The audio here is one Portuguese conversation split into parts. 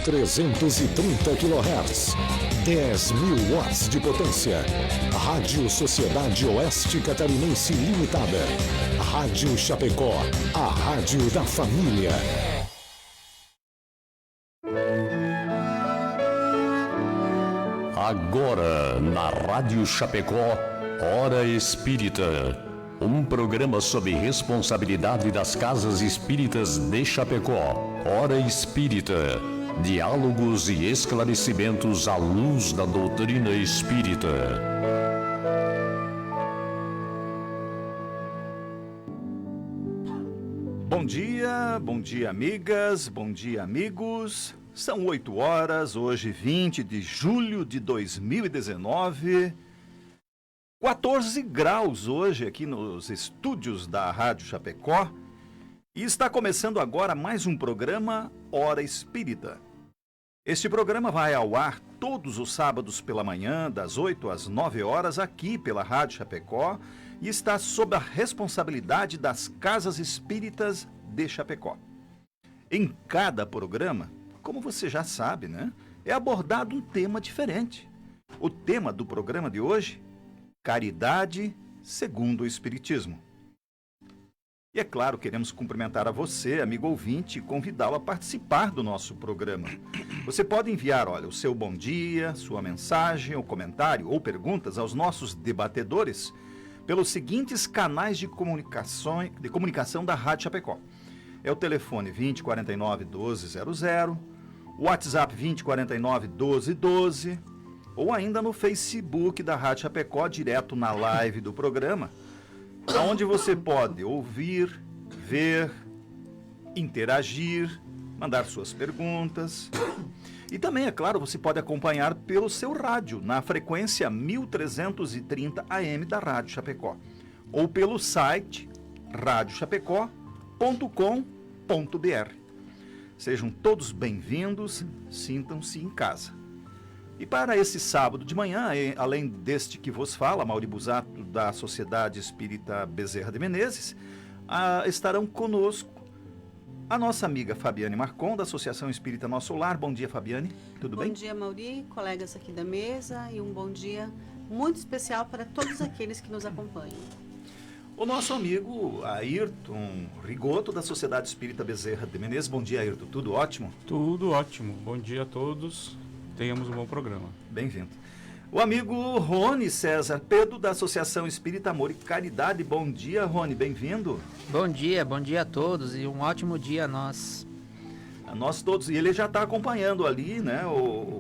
1.330 kHz. 10.000 watts de potência. Rádio Sociedade Oeste Catarinense Limitada. Rádio Chapecó, a rádio da família. Agora, na Rádio Chapecó, Hora Espírita. Um programa sob responsabilidade das Casas Espíritas de Chapecó. Hora Espírita. Diálogos e esclarecimentos à luz da doutrina espírita. Bom dia amigas, bom dia amigos. São 8 horas, hoje 20 de julho de 2019. 14 graus hoje aqui nos estúdios da Rádio Chapecó. E está começando agora mais um programa Hora Espírita. Este programa vai ao ar todos os sábados pela manhã, das 8 às 9 horas, aqui pela Rádio Chapecó, e está sob a responsabilidade das Casas Espíritas de Chapecó. Em cada programa, como você já sabe, né, é abordado um tema diferente. O tema do programa de hoje: Caridade segundo o Espiritismo. E é claro, queremos cumprimentar a você, amigo ouvinte, e convidá-lo a participar do nosso programa. Você pode enviar, o seu bom dia, sua mensagem, ou comentário, ou perguntas aos nossos debatedores pelos seguintes canais de comunicação da Rádio Chapecó. É o telefone 2049 1200, o WhatsApp 2049 1212, ou ainda no Facebook da Rádio Chapecó, direto na live do programa, onde você pode ouvir, ver, interagir, mandar suas perguntas. E também, é claro, você pode acompanhar pelo seu rádio, na frequência 1330 AM da Rádio Chapecó, ou pelo site radiochapecó.com.br. Sejam todos bem-vindos, sintam-se em casa. E para esse sábado de manhã, além deste que vos fala, Mauri Busato, da Sociedade Espírita Bezerra de Menezes, estarão conosco a nossa amiga Fabiane Marcon, da Associação Espírita Nosso Lar. Bom dia, Fabiane. Tudo bem? Bom dia, Mauri, colegas aqui da mesa, e um bom dia muito especial para todos aqueles que nos acompanham. O nosso amigo Ayrton Rigoto, da Sociedade Espírita Bezerra de Menezes. Bom dia, Ayrton. Tudo ótimo? Tudo ótimo. Bom dia a todos. Tenhamos um bom programa. Bem-vindo. O amigo Rony César Pedro, da Associação Espírita Amor e Caridade. Bom dia, Rony. Bem-vindo. Bom dia a todos e um ótimo dia a nós. A nós todos. E ele já está acompanhando ali, né,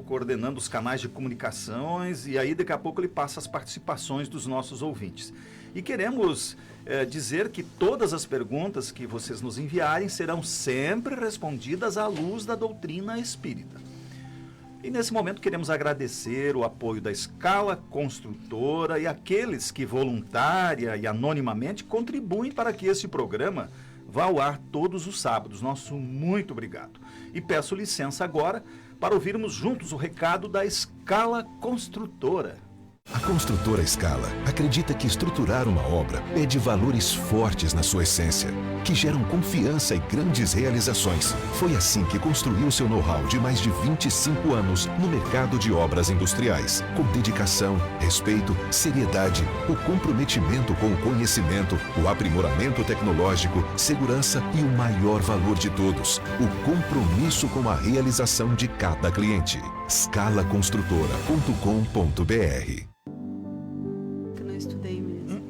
coordenando os canais de comunicações, e aí daqui a pouco ele passa as participações dos nossos ouvintes. E queremos dizer que todas as perguntas que vocês nos enviarem serão sempre respondidas à luz da doutrina espírita. E nesse momento queremos agradecer o apoio da Escala Construtora e aqueles que voluntária e anonimamente contribuem para que esse programa vá ao ar todos os sábados. Nosso muito obrigado. E peço licença agora para ouvirmos juntos o recado da Escala Construtora. A construtora Scala acredita que estruturar uma obra pede valores fortes na sua essência, que geram confiança e grandes realizações. Foi assim que construiu seu know-how de mais de 25 anos no mercado de obras industriais, com dedicação, respeito, seriedade, o comprometimento com o conhecimento, o aprimoramento tecnológico, segurança e o maior valor de todos, o compromisso com a realização de cada cliente. scalaconstrutora.com.br.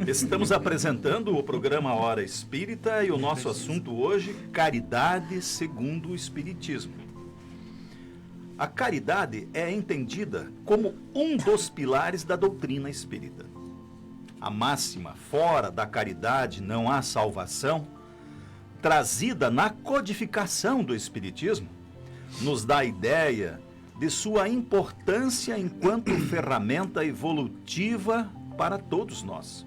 Estamos apresentando o programa Hora Espírita e o nosso assunto hoje, Caridade segundo o Espiritismo. A caridade é entendida como um dos pilares da doutrina espírita. A máxima, fora da caridade não há salvação, trazida na codificação do Espiritismo, nos dá a ideia de sua importância enquanto ferramenta evolutiva para todos nós.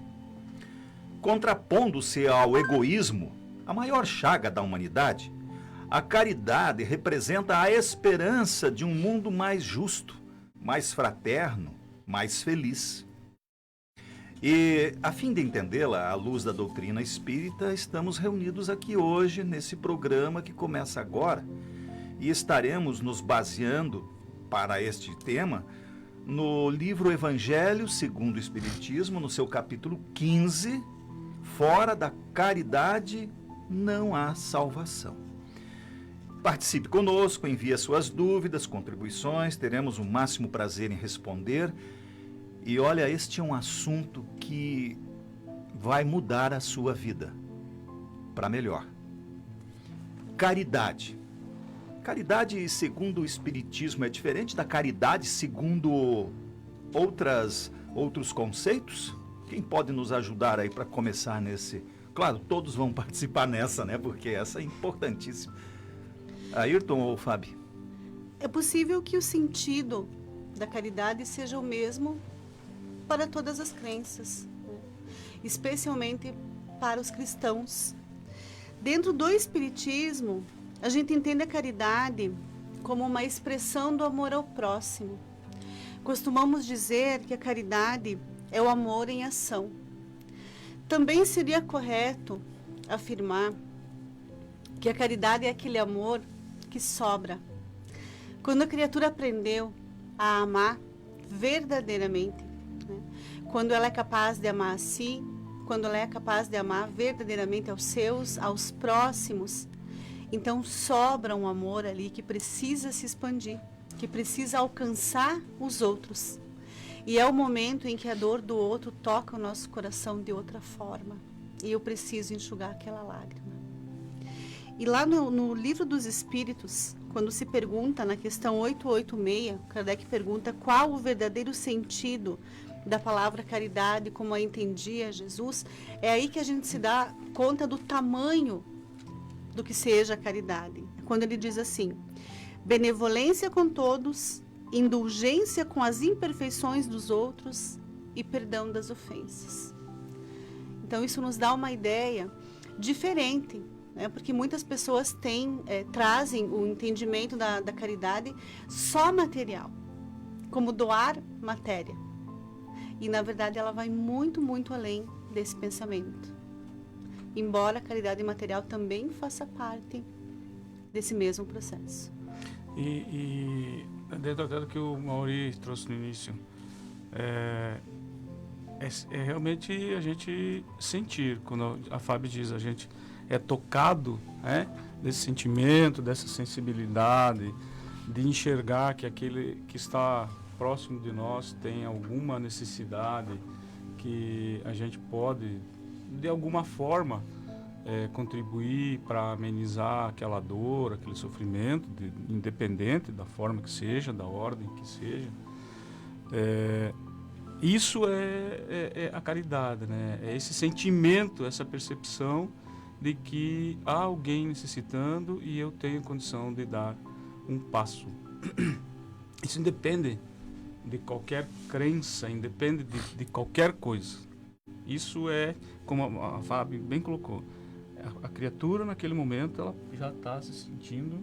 Contrapondo-se ao egoísmo, a maior chaga da humanidade, a caridade representa a esperança de um mundo mais justo, mais fraterno, mais feliz. E, a fim de entendê-la à luz da doutrina espírita, estamos reunidos aqui hoje, nesse programa que começa agora, E estaremos nos baseando para este tema no livro Evangelho segundo o Espiritismo, no seu capítulo 15, Fora da caridade não há salvação. Participe conosco, envie suas dúvidas, contribuições, teremos o máximo prazer em responder. E olha, este é um assunto que vai mudar a sua vida para melhor. Caridade. Caridade segundo o Espiritismo é diferente da caridade segundo outros conceitos? Quem pode nos ajudar aí para começar nesse... Claro, todos vão participar nessa, né? Porque essa é importantíssima. Ayrton ou Fábio? É possível que o sentido da caridade seja o mesmo para todas as crenças, né? Especialmente para os cristãos. Dentro do Espiritismo, a gente entende a caridade como uma expressão do amor ao próximo. Costumamos dizer que a caridade é o amor em ação. Também seria correto afirmar que a caridade é aquele amor que sobra. Quando a criatura aprendeu a amar verdadeiramente, né? Quando ela é capaz de amar a si, quando ela é capaz de amar verdadeiramente aos próximos, então sobra um amor ali que precisa se expandir, que precisa alcançar os outros. E é o momento em que a dor do outro toca o nosso coração de outra forma. E eu preciso enxugar aquela lágrima. E lá no Livro dos Espíritos, quando se pergunta, na questão 886, Kardec pergunta qual o verdadeiro sentido da palavra caridade, como a entendia Jesus, é aí que a gente se dá conta do tamanho do que seja a caridade. Quando ele diz assim: benevolência com todos, indulgência com as imperfeições dos outros e perdão das ofensas. Então isso nos dá uma ideia diferente, né? Porque muitas pessoas trazem o entendimento da caridade só material, como doar matéria. E na verdade ela vai muito, muito além desse pensamento. Embora a caridade material também faça parte desse mesmo processo. E dentro até do que o Mauri trouxe no início, é realmente a gente sentir, quando a Fábio diz, a gente é tocado, né, desse sentimento, dessa sensibilidade, de enxergar que aquele que está próximo de nós tem alguma necessidade que a gente pode, de alguma forma, contribuir para amenizar aquela dor, aquele sofrimento, independente da forma que seja, da ordem que seja. Isso é a caridade, né? É esse sentimento, essa percepção de que há alguém necessitando e eu tenho condição de dar um passo. Isso independe de qualquer crença, independe de qualquer coisa. Isso é, como a Fábio bem colocou, a criatura naquele momento ela já está se sentindo,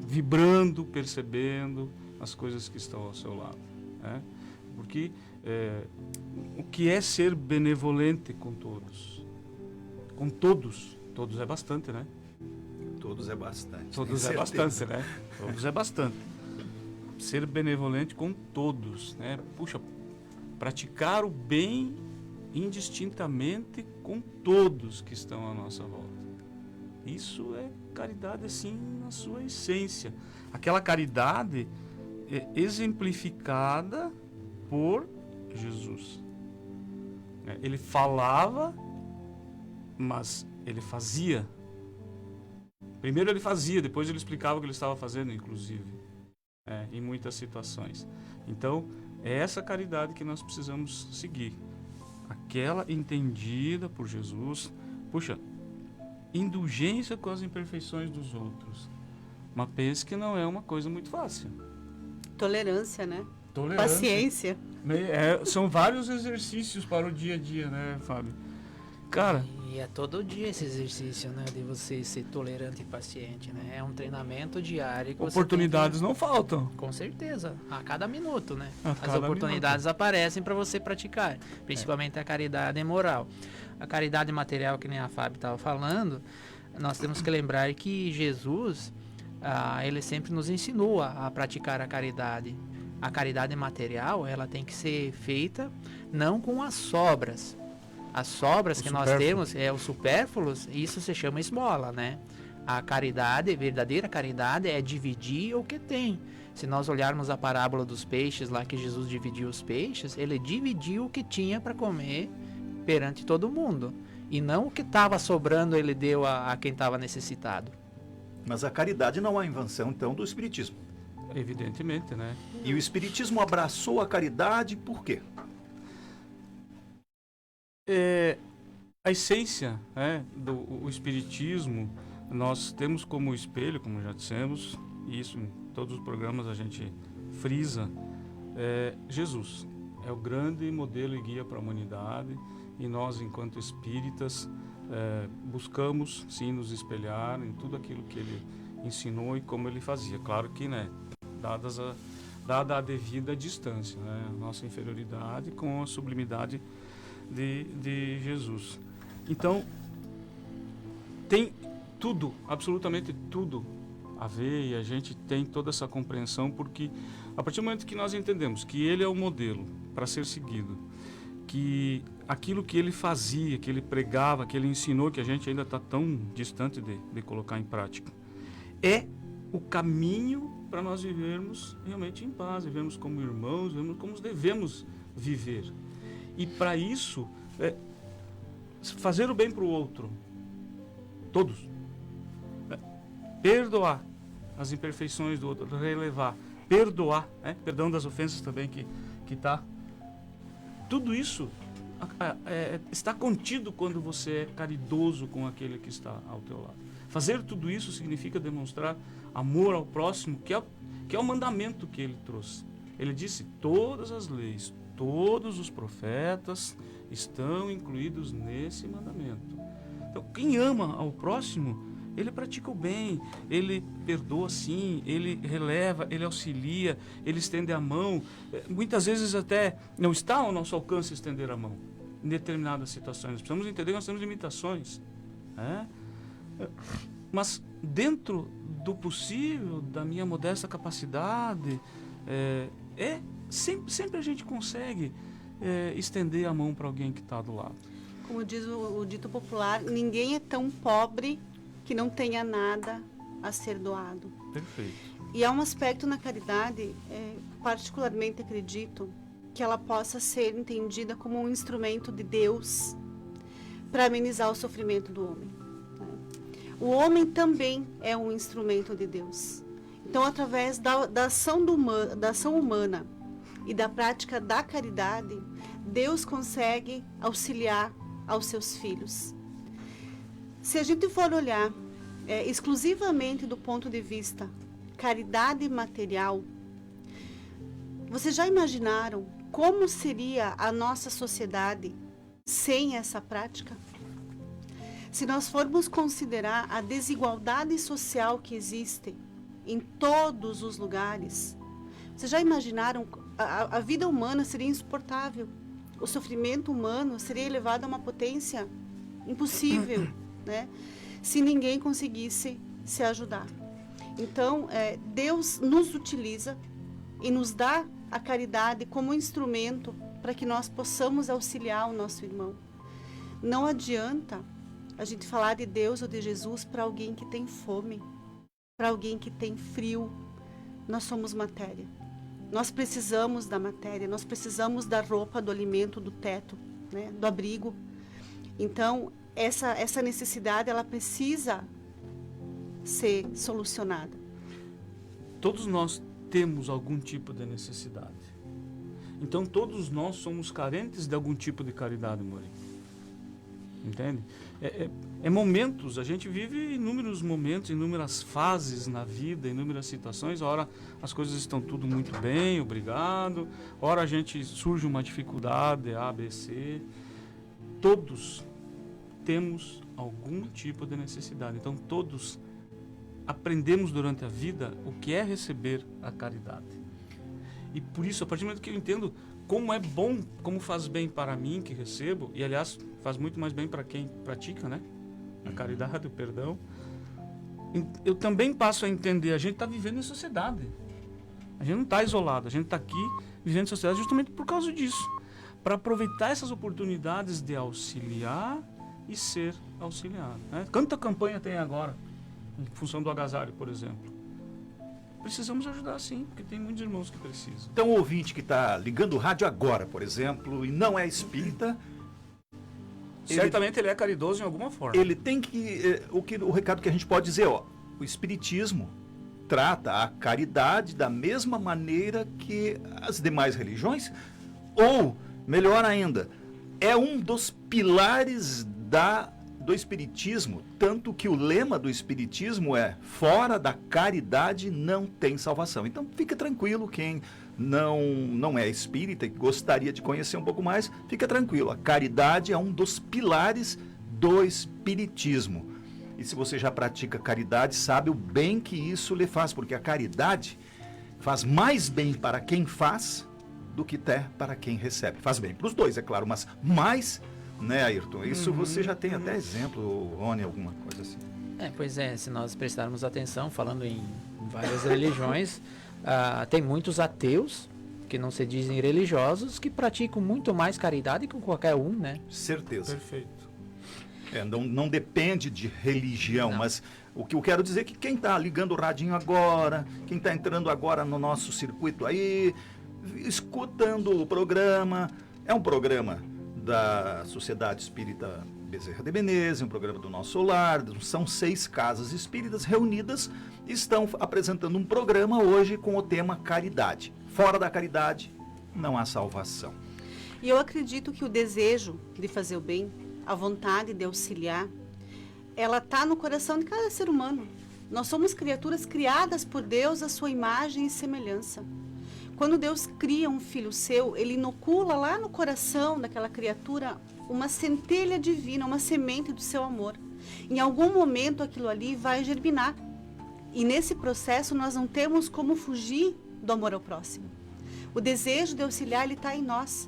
vibrando, percebendo as coisas que estão ao seu lado, né? Porque o que é ser benevolente com todos? Com todos é bastante, né? Todos é bastante. Todos é bastante, né? Todos é bastante. Ser benevolente com todos, né? Puxa, praticar o bem indistintamente com todos que estão à nossa volta. Isso é caridade, assim, na sua essência. Aquela caridade exemplificada por Jesus. Ele falava, mas ele fazia. Primeiro ele fazia, depois ele explicava o que ele estava fazendo, inclusive, em muitas situações. Então, é essa caridade que nós precisamos seguir. Aquela entendida por Jesus. Puxa, indulgência com as imperfeições dos outros. Mas pense que não é uma coisa muito fácil. Tolerância, né? Tolerância. Paciência. São vários exercícios para o dia a dia, né, Fábio? Cara... E é todo dia esse exercício, né? De você ser tolerante e paciente, né? É um treinamento diário que oportunidades você tem que... não faltam. Com certeza. A cada minuto, né? As oportunidades aparecem para você praticar. Principalmente a caridade moral. A caridade material, que nem a Fábio estava falando, nós temos que lembrar que Jesus ele sempre nos ensinou a praticar a caridade. A caridade material, ela tem que ser feita não com as sobras. As sobras que nós temos, os supérfluos, isso se chama esmola, né? A caridade, verdadeira caridade, é dividir o que tem. Se nós olharmos a parábola dos peixes, lá que Jesus dividiu os peixes, ele dividiu o que tinha para comer perante todo mundo. E não o que estava sobrando ele deu a quem estava necessitado. Mas a caridade não é invenção, então, do Espiritismo. Evidentemente, né? E o Espiritismo abraçou a caridade por quê? A essência, né, do Espiritismo, nós temos como espelho, como já dissemos, e isso em todos os programas a gente frisa, Jesus. É o grande modelo e guia para a humanidade, e nós, enquanto espíritas, buscamos, sim, nos espelhar em tudo aquilo que ele ensinou e como ele fazia. Claro que, né, dada a devida distância, né, a nossa inferioridade com a sublimidade de Jesus. Então, tem tudo, absolutamente tudo a ver, e a gente tem toda essa compreensão, porque a partir do momento que nós entendemos que ele é o modelo para ser seguido, que aquilo que ele fazia, que ele pregava, que ele ensinou, que a gente ainda está tão distante de colocar em prática, é o caminho para nós vivermos realmente em paz, vivermos como irmãos, vivermos como devemos viver. E para isso, fazer o bem para o outro, todos, perdoar as imperfeições do outro, relevar, perdoar, perdão das ofensas também que está. Tudo isso está contido quando você é caridoso com aquele que está ao teu lado. Fazer tudo isso significa demonstrar amor ao próximo, que é o mandamento que ele trouxe. Ele disse: todas as leis, todos os profetas estão incluídos nesse mandamento. Então, quem ama ao próximo, ele pratica o bem, ele perdoa sim, ele releva, ele auxilia, ele estende a mão. Muitas vezes até não está ao nosso alcance estender a mão em determinadas situações. Nós precisamos entender que nós temos limitações. Mas dentro do possível, da minha modesta capacidade, sempre a gente consegue estender a mão para alguém que está do lado. Como diz o dito popular, ninguém é tão pobre que não tenha nada a ser doado. Perfeito. E há um aspecto na caridade, particularmente acredito, que ela possa ser entendida como um instrumento de Deus para amenizar o sofrimento do homem. O homem também é um instrumento de Deus. Então, através da ação humana e da prática da caridade, Deus consegue auxiliar aos seus filhos. Se a gente for olhar exclusivamente do ponto de vista caridade material, vocês já imaginaram como seria a nossa sociedade sem essa prática? Se nós formos considerar a desigualdade social que existe em todos os lugares, vocês já imaginaram? A vida humana seria insuportável. O sofrimento humano seria elevado a uma potência impossível, né? Se ninguém conseguisse se ajudar. Então, Deus nos utiliza e nos dá a caridade como instrumento para que nós possamos auxiliar o nosso irmão. Não adianta a gente falar de Deus ou de Jesus para alguém que tem fome, para alguém que tem frio. Nós somos matéria. Nós precisamos da matéria, nós precisamos da roupa, do alimento, do teto, né, do abrigo. Então, essa necessidade, ela precisa ser solucionada. Todos nós temos algum tipo de necessidade. Então, todos nós somos carentes de algum tipo de caridade, Mori. Entende? Momentos, a gente vive inúmeros momentos, inúmeras fases na vida, inúmeras situações. Ora as coisas estão tudo muito bem, obrigado. Ora surge uma dificuldade, A, B, C. Todos temos algum tipo de necessidade. Então todos aprendemos durante a vida o que é receber a caridade. E por isso, a partir do momento que eu entendo como é bom, como faz bem para mim que recebo, e aliás faz muito mais bem para quem pratica, né? A caridade, o perdão. eu também passo a entender, a gente está vivendo em sociedade. A gente não está isolado, a gente está aqui vivendo em sociedade justamente por causa disso. Para aproveitar essas oportunidades de auxiliar e ser auxiliado. Né? Quanta campanha tem agora, em função do agasalho, por exemplo. Precisamos ajudar sim, porque tem muitos irmãos que precisam. Então, o ouvinte que está ligando o rádio agora, por exemplo, e não é espírita, certamente ele é caridoso em alguma forma. ele tem que... O recado que a gente pode dizer, ó, o espiritismo trata a caridade da mesma maneira que as demais religiões, ou, melhor ainda, é um dos pilares do espiritismo, tanto que o lema do espiritismo é: fora da caridade não tem salvação. Então fica tranquilo, quem não é espírita e gostaria de conhecer um pouco mais, fica tranquilo, a caridade é um dos pilares do espiritismo. E se você já pratica caridade, sabe o bem que isso lhe faz, porque a caridade faz mais bem para quem faz do que até para quem recebe. Faz bem para os dois, é claro, mas mais, né, Ayrton? Isso você já tem até exemplo, Rony, alguma coisa assim. Pois é, se nós prestarmos atenção, falando em várias religiões, tem muitos ateus, que não se dizem religiosos, que praticam muito mais caridade que qualquer um, né? Certeza. Perfeito. Não depende de religião, Não. mas o que eu quero dizer é que quem está ligando o radinho agora, quem está entrando agora no nosso circuito aí, escutando o programa, é um programa da Sociedade Espírita Bezerra de Menezes, um programa do Nosso Lar, são 6 casas espíritas reunidas, estão apresentando um programa hoje com o tema caridade. Fora da caridade, não há salvação. E eu acredito que o desejo de fazer o bem, a vontade de auxiliar, ela está no coração de cada ser humano. Nós somos criaturas criadas por Deus à sua imagem e semelhança. Quando Deus cria um filho seu, ele inocula lá no coração daquela criatura uma centelha divina, uma semente do seu amor. Em algum momento aquilo ali vai germinar. E nesse processo nós não temos como fugir do amor ao próximo. O desejo de auxiliar, ele está em nós.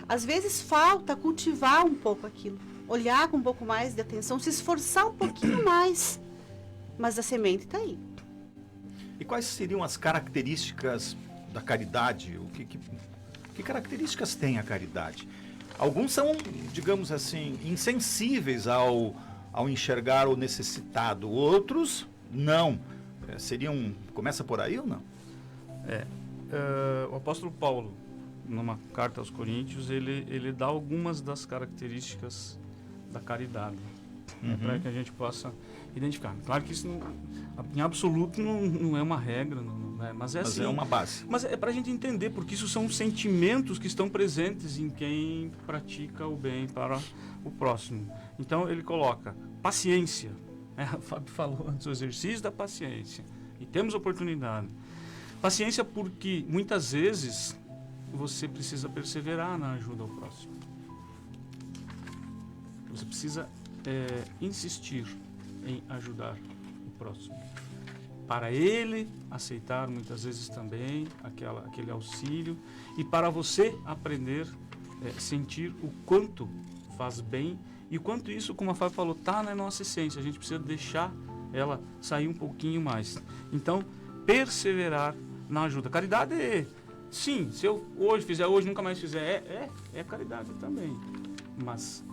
Às vezes falta cultivar um pouco aquilo, olhar com um pouco mais de atenção, se esforçar um pouquinho mais. Mas a semente está aí. E quais seriam as características da caridade? Que características tem a caridade? Alguns são, digamos assim, insensíveis ao enxergar o necessitado. Outros, não. Começa por aí ou não? O apóstolo Paulo, numa carta aos Coríntios, ele dá algumas das características da caridade, para que a gente possa identificar. Claro que isso em absoluto não é uma regra, mas é assim. Mas é uma base. Mas é para a gente entender, porque isso são sentimentos que estão presentes em quem pratica o bem para o próximo. Então ele coloca paciência, né? O Fábio falou antes do exercício da paciência, e temos oportunidade. Paciência porque muitas vezes você precisa perseverar na ajuda ao próximo. Você precisa insistir em ajudar o próximo, para ele aceitar muitas vezes também aquele auxílio, e para você aprender sentir o quanto faz bem e o quanto isso, como a Fábio falou, está na nossa essência. A gente precisa deixar ela sair um pouquinho mais. Então, perseverar na ajuda. Caridade sim, se eu hoje fizer, hoje nunca mais fizer, é caridade também. Mas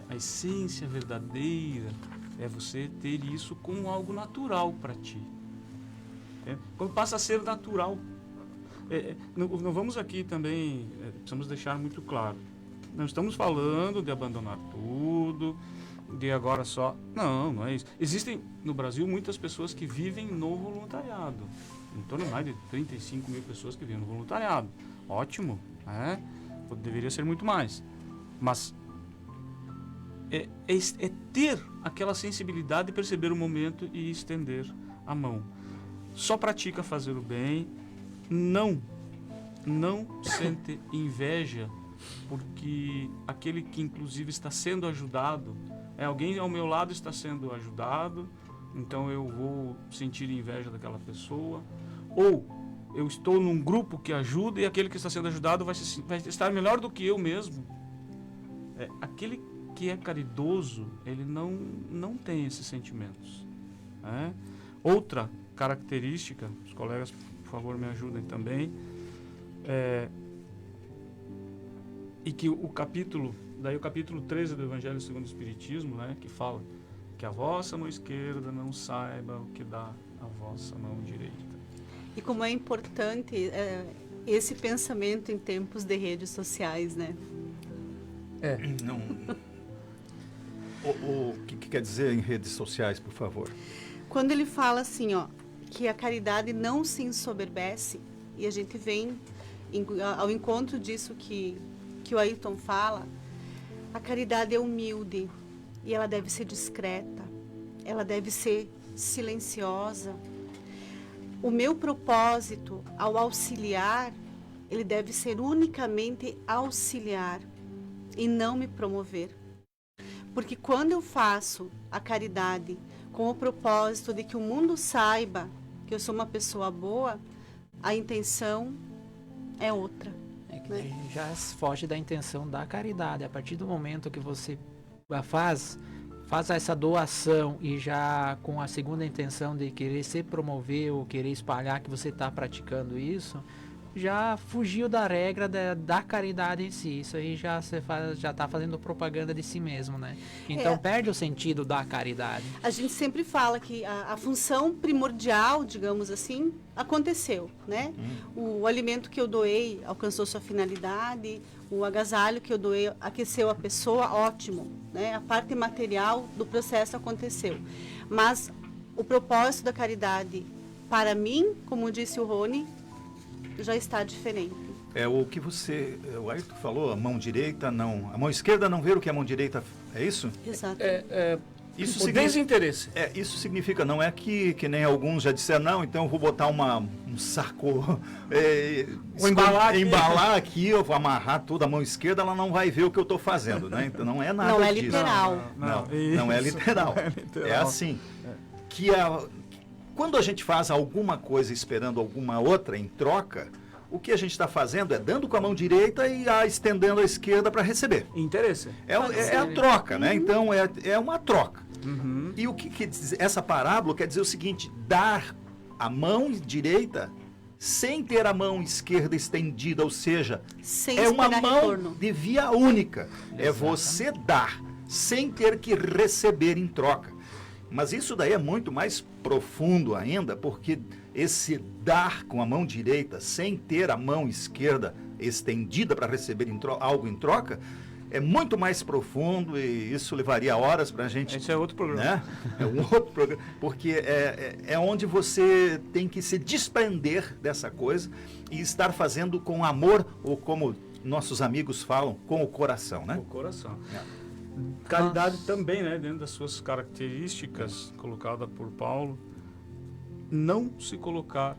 a essência verdadeira é você ter isso como algo natural para ti. Quando passa a ser natural. Não vamos aqui também, precisamos deixar muito claro. Não estamos falando de abandonar tudo, de agora só... Não é isso. Existem no Brasil muitas pessoas que vivem no voluntariado. Em torno de mais de 35 mil pessoas que vivem no voluntariado. Ótimo, né? Deveria ser muito mais. Mas é ter aquela sensibilidade de perceber o momento e estender a mão. Só pratica fazer o bem, não sente inveja, porque aquele que inclusive está sendo ajudado, alguém ao meu lado está sendo ajudado, então eu vou sentir inveja daquela pessoa. Ou eu estou num grupo que ajuda e aquele que está sendo ajudado vai estar melhor do que eu mesmo. Aquele que é caridoso, ele não tem esses sentimentos. né? Outra característica, os colegas, por favor, me ajudem também, e que o capítulo 13 do Evangelho segundo o Espiritismo, né, que fala que a vossa mão esquerda não saiba o que dá a vossa mão direita. E como é importante esse pensamento em tempos de redes sociais, né? Não. O que quer dizer em redes sociais, por favor? Quando ele fala assim, ó, que a caridade não se ensoberbece, e a gente vem ao encontro disso que o Ayrton fala, a caridade é humilde e ela deve ser discreta, ela deve ser silenciosa. O meu propósito ao auxiliar, ele deve ser unicamente auxiliar e não me promover. Porque quando eu faço a caridade com o propósito de que o mundo saiba que eu sou uma pessoa boa, a intenção é outra. Que já foge da intenção da caridade. A partir do momento que você faz essa doação e já com a segunda intenção de querer se promover ou querer espalhar que você está praticando isso, já fugiu da regra da caridade em si. Isso aí já está fazendo propaganda de si mesmo, né? Então perde o sentido da caridade. A gente sempre fala que a função primordial, digamos assim, aconteceu, né? O alimento que eu doei alcançou sua finalidade, o agasalho que eu doei aqueceu a pessoa, ótimo, né? A parte material do processo aconteceu. Mas o propósito da caridade, para mim, como disse o Rony, já está diferente. É o que o Ayrton falou, a mão direita não, a mão esquerda não ver o que a mão direita, é isso? Exato. Isso O desinteresse. Isso significa, não é que nem alguns já disseram, não, então eu vou botar um saco, embalar aqui, eu vou amarrar tudo, a mão esquerda, ela não vai ver o que eu estou fazendo, né? Então não é nada Não é disso. literal. Não é literal. É assim, quando a gente faz alguma coisa esperando alguma outra em troca, o que a gente está fazendo é dando com a mão direita e estendendo a esquerda para receber. Interesse. É a troca, né? Então é uma troca. E o que diz, essa parábola quer dizer o seguinte: dar a mão direita sem ter a mão esquerda estendida, ou seja, Sem é uma esperar mão retorno. de via única. É você dar sem ter que receber em troca. Mas isso daí é muito mais profundo ainda, porque esse dar com a mão direita, sem ter a mão esquerda estendida para receber algo em troca, é muito mais profundo e isso levaria horas para a gente... Esse é outro programa. Né? É um outro programa, porque é onde você tem que se desprender dessa coisa e estar fazendo com amor, ou como nossos amigos falam, com o coração, né? O coração. Caridade também, né, dentro das suas características, colocada por Paulo, não se colocar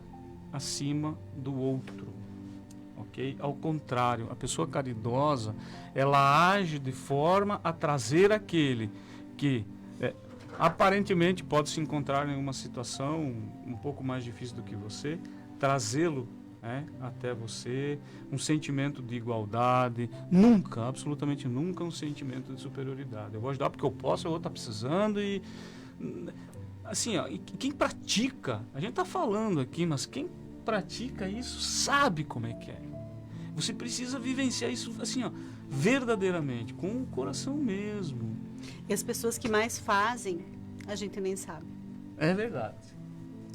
acima do outro, ok? Ao contrário, a pessoa caridosa, ela age de forma a trazer aquele que aparentemente pode se encontrar em uma situação um pouco mais difícil do que você, trazê-lo até você, um sentimento de igualdade, nunca, absolutamente nunca um sentimento de superioridade. Eu vou ajudar porque eu posso, o outro está precisando e... Assim, ó, e quem pratica, a gente está falando aqui, mas quem pratica isso sabe como é que é. Você precisa vivenciar isso, assim, ó, verdadeiramente, com o coração mesmo. E as pessoas que mais fazem, a gente nem sabe. É verdade.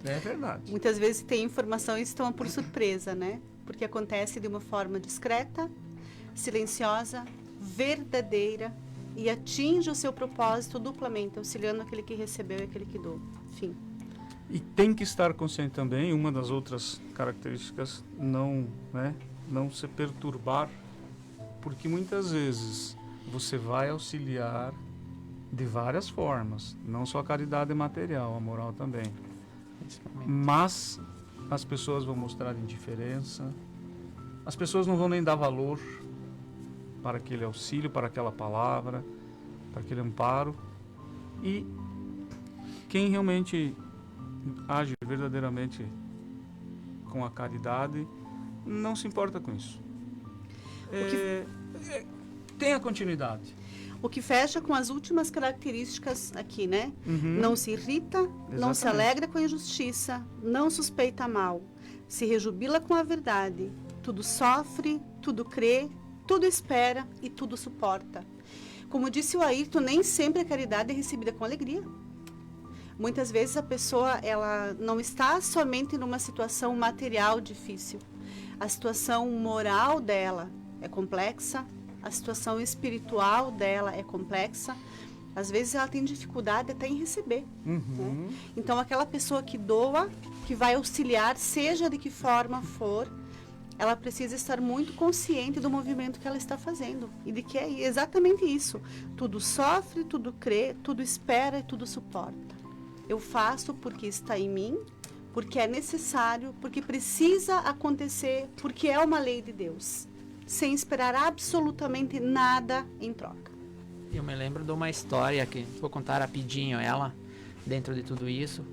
É verdade. Muitas vezes tem informação e estão por surpresa, né? Porque acontece de uma forma discreta, silenciosa, verdadeira e atinge o seu propósito duplamente, auxiliando aquele que recebeu e aquele que doou. Enfim. E tem que estar consciente também, uma das outras características, não se perturbar, porque muitas vezes você vai auxiliar de várias formas, não só a caridade material, a moral também. Mas as pessoas vão mostrar indiferença, as pessoas não vão nem dar valor para aquele auxílio, para aquela palavra, para aquele amparo. E quem realmente age verdadeiramente com a caridade não se importa com isso. Tem a continuidade. O que fecha com as últimas características aqui, né? Não se irrita, não se Exatamente. alegra com a injustiça, não suspeita mal, se rejubila com a verdade, tudo sofre, tudo crê, tudo espera e tudo suporta. Como disse o Ayrton, nem sempre a caridade é recebida com alegria. Muitas vezes a pessoa ela não está somente numa situação material difícil. A situação moral dela é complexa, a situação espiritual dela é complexa. Às vezes ela tem dificuldade até em receber. Né? Então aquela pessoa que doa, que vai auxiliar, seja de que forma for, ela precisa estar muito consciente do movimento que ela está fazendo. E de que é exatamente isso. Tudo sofre, tudo crê, tudo espera e tudo suporta. Eu faço porque está em mim, porque é necessário, porque precisa acontecer, porque é uma lei de Deus. Sem esperar absolutamente nada em troca. Eu me lembro de uma história que vou contar rapidinho ela, dentro de tudo isso.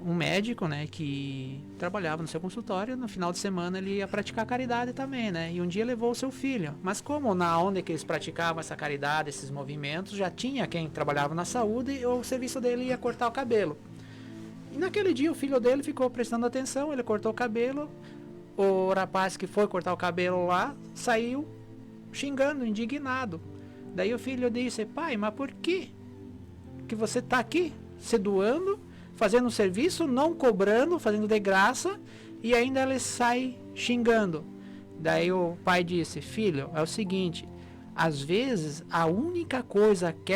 Um médico, né, que trabalhava no seu consultório, no final de semana ele ia praticar caridade também, né, e um dia levou o seu filho, mas como na onde que eles praticavam essa caridade, esses movimentos, já tinha quem trabalhava na saúde e o serviço dele ia cortar o cabelo. E naquele dia o filho dele ficou prestando atenção, ele cortou o cabelo, o rapaz que foi cortar o cabelo lá, saiu xingando, indignado. Daí o filho disse: pai, mas por que você está aqui se doando, fazendo serviço, não cobrando, fazendo de graça, e ainda ele sai xingando? Daí o pai disse: filho, é o seguinte, às vezes a única coisa que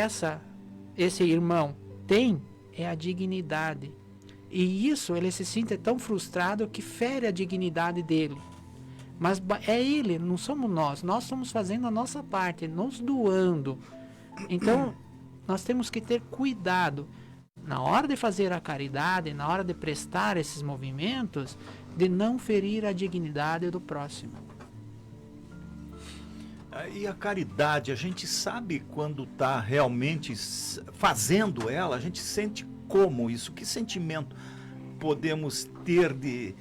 esse irmão tem é a dignidade. E isso ele se sente tão frustrado que fere a dignidade dele. Mas é ele, não somos nós. Nós estamos fazendo a nossa parte, nos doando. Então, nós temos que ter cuidado na hora de fazer a caridade, na hora de prestar esses movimentos, de não ferir a dignidade do próximo. E a caridade, a gente sabe quando está realmente fazendo ela, a gente sente como isso? Que sentimento podemos ter de...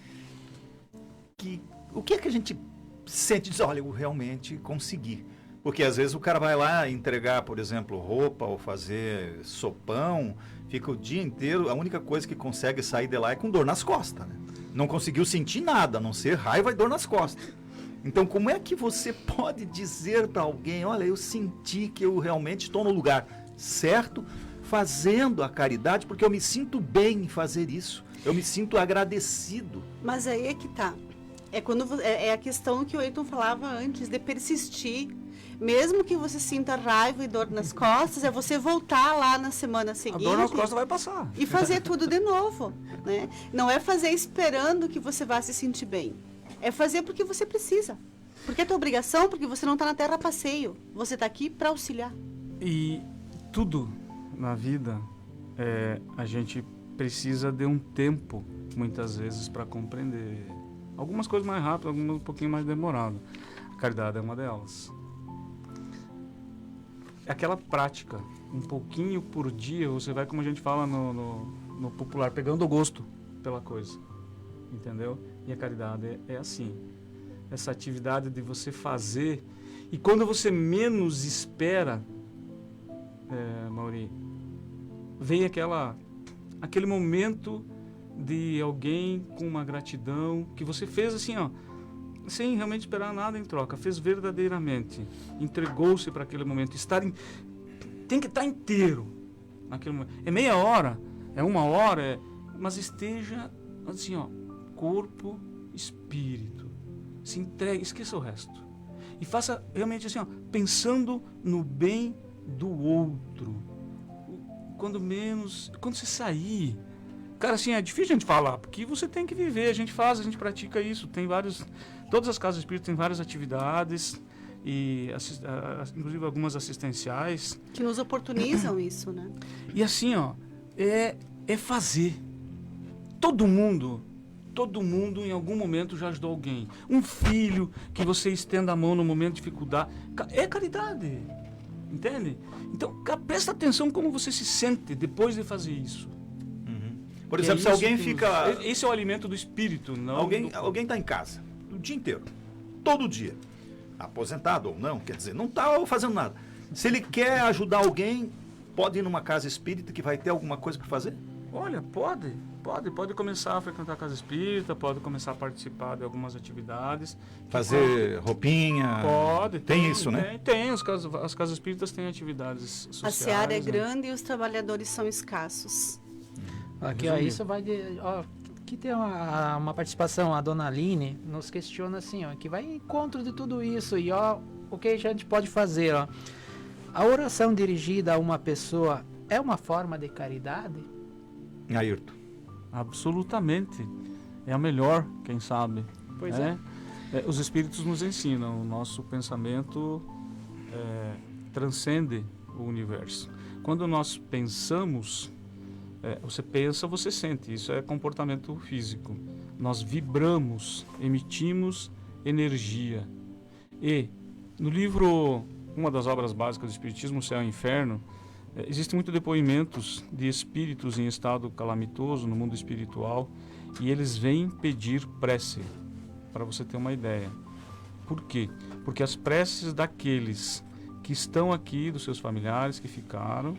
O que é que a gente sente? Diz, olha, eu realmente consegui. Porque às vezes o cara vai lá entregar, por exemplo, roupa ou fazer sopão, fica o dia inteiro, a única coisa que consegue sair de lá é com dor nas costas, né? Não conseguiu sentir nada, a não ser raiva e dor nas costas. Então, como é que você pode dizer para alguém, olha, eu senti que eu realmente estou no lugar certo, fazendo a caridade, porque eu me sinto bem em fazer isso, eu me sinto agradecido. Mas aí é que tá. É a questão que o Ayrton falava antes, de persistir. Mesmo que você sinta raiva e dor nas costas, é você voltar lá na semana seguinte. A dor nas costas vai passar. E fazer tudo de novo, né? Não é fazer esperando que você vá se sentir bem. É fazer porque você precisa. Porque é tua obrigação, porque você não está na terra a passeio. Você está aqui para auxiliar. E tudo na vida, a gente precisa de um tempo, muitas vezes, para compreender. Algumas coisas mais rápido, algumas um pouquinho mais demorado. A caridade é uma delas. Aquela prática, um pouquinho por dia, você vai, como a gente fala no popular, pegando o gosto pela coisa, entendeu? E a caridade é assim, essa atividade de você fazer, e quando você menos espera, Mauri, vem aquele momento de alguém com uma gratidão, que você fez assim, ó, sem realmente esperar nada em troca, fez verdadeiramente, entregou-se para aquele momento. Tem que estar inteiro naquele momento. É meia hora, é uma hora, mas esteja assim, ó, corpo, espírito, se entregue, esqueça o resto e faça realmente assim, ó, pensando no bem do outro. Quando você sair, cara, assim, é difícil a gente falar, porque você tem que viver, a gente pratica isso, todas as casas espíritas têm várias atividades, e inclusive algumas assistenciais. Que nos oportunizam isso, né? E assim, ó, é fazer. Todo mundo em algum momento já ajudou alguém. Um filho que você estenda a mão no momento de dificuldade, é caridade, entende? Então, presta atenção como você se sente depois de fazer isso. Por exemplo, se alguém fica... Esse é o alimento do espírito, não... Alguém está em casa, o dia inteiro, todo dia, aposentado ou não, quer dizer, não está fazendo nada. Se ele quer ajudar alguém, pode ir numa casa espírita que vai ter alguma coisa para fazer? Olha, pode começar a frequentar a casa espírita, pode começar a participar de algumas atividades. Fazer roupinha? Pode. Tem isso, né? Tem. As casas espíritas têm atividades sociais. A seara é né? grande e os trabalhadores são escassos. Aqui, ó, isso vai de... Ó, aqui tem uma participação, a dona Aline nos questiona assim, ó, que vai em encontro de tudo isso e ó, o que a gente pode fazer, ó. A oração dirigida a uma pessoa é uma forma de caridade? Ayrton. Absolutamente. É a melhor, quem sabe. Pois Os espíritos nos ensinam, o nosso pensamento transcende o universo. Quando nós pensamos, você pensa, você sente, isso é comportamento físico. Nós vibramos, emitimos energia. E no livro, uma das obras básicas do Espiritismo, O Céu e o Inferno, existem muitos depoimentos de espíritos em estado calamitoso no mundo espiritual e eles vêm pedir prece, para você ter uma ideia. Por quê? Porque as preces daqueles que estão aqui, dos seus familiares que ficaram,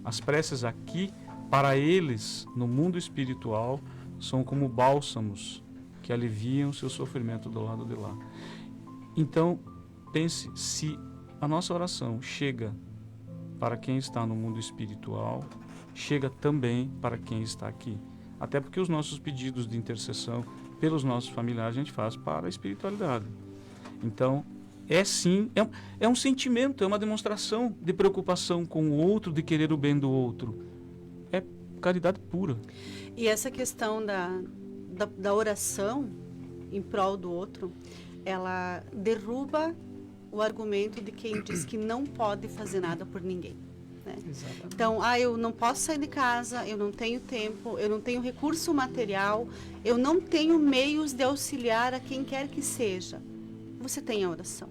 as preces aqui, para eles, no mundo espiritual, são como bálsamos que aliviam o seu sofrimento do lado de lá. Então, pense, se a nossa oração chega para quem está no mundo espiritual, chega também para quem está aqui. Até porque os nossos pedidos de intercessão pelos nossos familiares a gente faz para a espiritualidade. Então, é um sentimento, é uma demonstração de preocupação com o outro, de querer o bem do outro. É caridade pura. E essa questão da oração em prol do outro, ela derruba o argumento de quem diz que não pode fazer nada por ninguém. Né? Então, eu não posso sair de casa, eu não tenho tempo, eu não tenho recurso material, eu não tenho meios de auxiliar a quem quer que seja. Você tem a oração.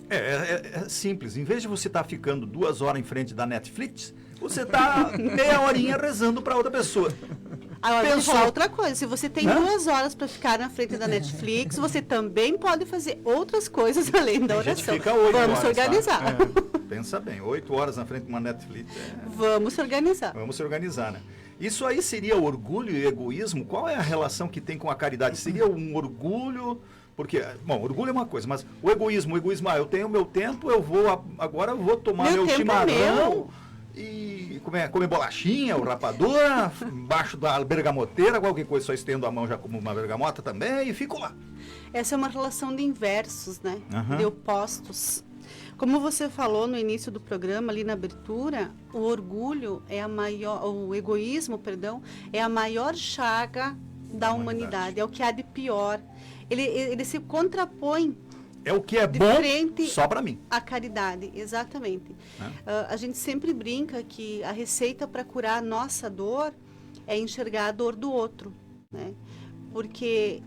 É simples. Em vez de você estar ficando 2 horas em frente da Netflix, você está meia horinha rezando para outra pessoa. Agora, eu vou falar outra coisa. Se você tem 2 horas para ficar na frente da Netflix, você também pode fazer outras coisas além da oração. Fica 8 Vamos horas, se organizar. Tá? Pensa bem, 8 horas na frente de uma Netflix. Vamos se organizar. Vamos se organizar, né? Isso aí seria orgulho e egoísmo? Qual é a relação que tem com a caridade? Seria um orgulho... Porque, bom, orgulho é uma coisa, mas o egoísmo, eu tenho meu tempo, agora eu vou tomar meu chimarrão e comer bolachinha, o rapadura, embaixo da bergamoteira, qualquer coisa, só estendo a mão já como uma bergamota também e fico lá. Essa é uma relação de inversos, né? Uhum. De opostos. Como você falou no início do programa, ali na abertura, o orgulho é o egoísmo, é a maior chaga da humanidade, é o que há de pior. Ele se contrapõe. É o que é bom só para mim. A caridade, exatamente. A gente sempre brinca que a receita para curar a nossa dor é enxergar a dor do outro, né? Porque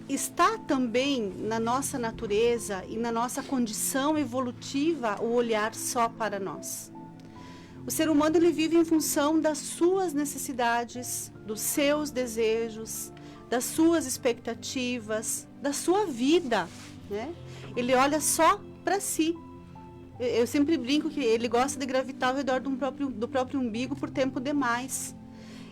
está também na nossa natureza e na nossa condição evolutiva o olhar só para nós. O ser humano ele vive em função das suas necessidades, dos seus desejos, das suas expectativas, da sua vida, né? Ele olha só para si. Eu sempre brinco que ele gosta de gravitar ao redor do próprio umbigo por tempo demais.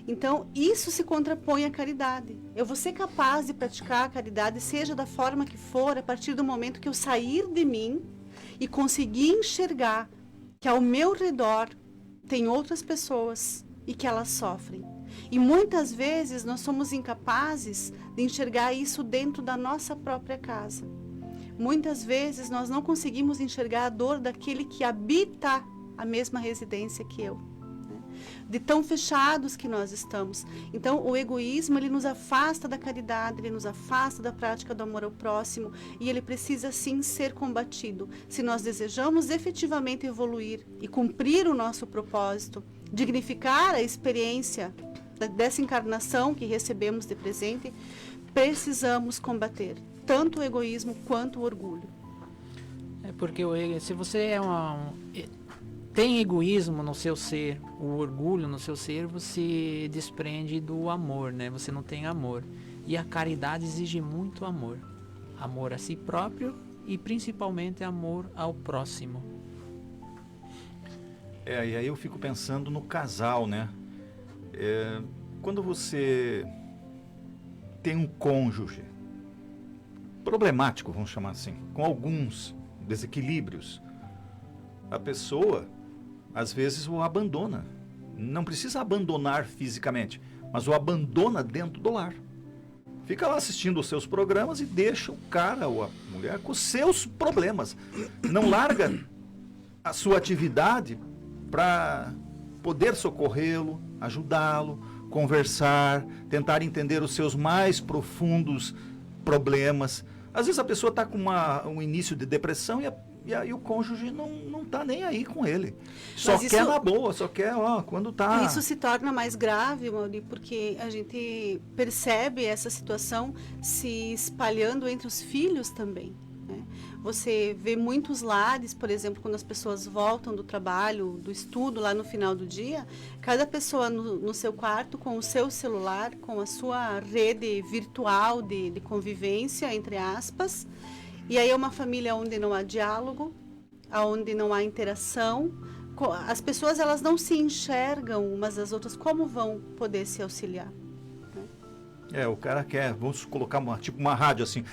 Então, isso se contrapõe à caridade. Eu vou ser capaz de praticar a caridade, seja da forma que for, a partir do momento que eu sair de mim e conseguir enxergar que ao meu redor tem outras pessoas e que elas sofrem. E muitas vezes nós somos incapazes de enxergar isso dentro da nossa própria casa. Muitas vezes nós não conseguimos enxergar a dor daquele que habita a mesma residência que eu, né? De tão fechados que nós estamos. Então, o egoísmo, ele nos afasta da caridade, ele nos afasta da prática do amor ao próximo e ele precisa, sim, ser combatido. Se nós desejamos efetivamente evoluir e cumprir o nosso propósito, dignificar a experiência dessa encarnação que recebemos de presente, precisamos combater tanto o egoísmo quanto o orgulho. É porque se você tem egoísmo no seu ser, o orgulho no seu ser, você desprende do amor, né? Você não tem amor. E a caridade exige muito amor. Amor a si próprio e principalmente amor ao próximo. E aí eu fico pensando no casal, né? Quando você tem um cônjuge problemático, vamos chamar assim, com alguns desequilíbrios, a pessoa, às vezes, o abandona. Não precisa abandonar fisicamente, mas o abandona dentro do lar. Fica lá assistindo os seus programas e deixa o cara ou a mulher com os seus problemas. Não larga a sua atividade para poder socorrê-lo, ajudá-lo, conversar, tentar entender os seus mais profundos problemas. Às vezes a pessoa está com um início de depressão e aí o cônjuge não está nem aí com ele. Só quer na boa, só quer quando está... Isso se torna mais grave, Mauri, porque a gente percebe essa situação se espalhando entre os filhos também. Né? Você vê muitos lares, por exemplo, quando as pessoas voltam do trabalho, do estudo, lá no final do dia, cada pessoa no seu quarto, com o seu celular, com a sua rede virtual de convivência, entre aspas. E aí é uma família onde não há diálogo, onde não há interação. As pessoas, elas não se enxergam umas às outras. Como vão poder se auxiliar? O cara quer, vamos colocar uma rádio assim.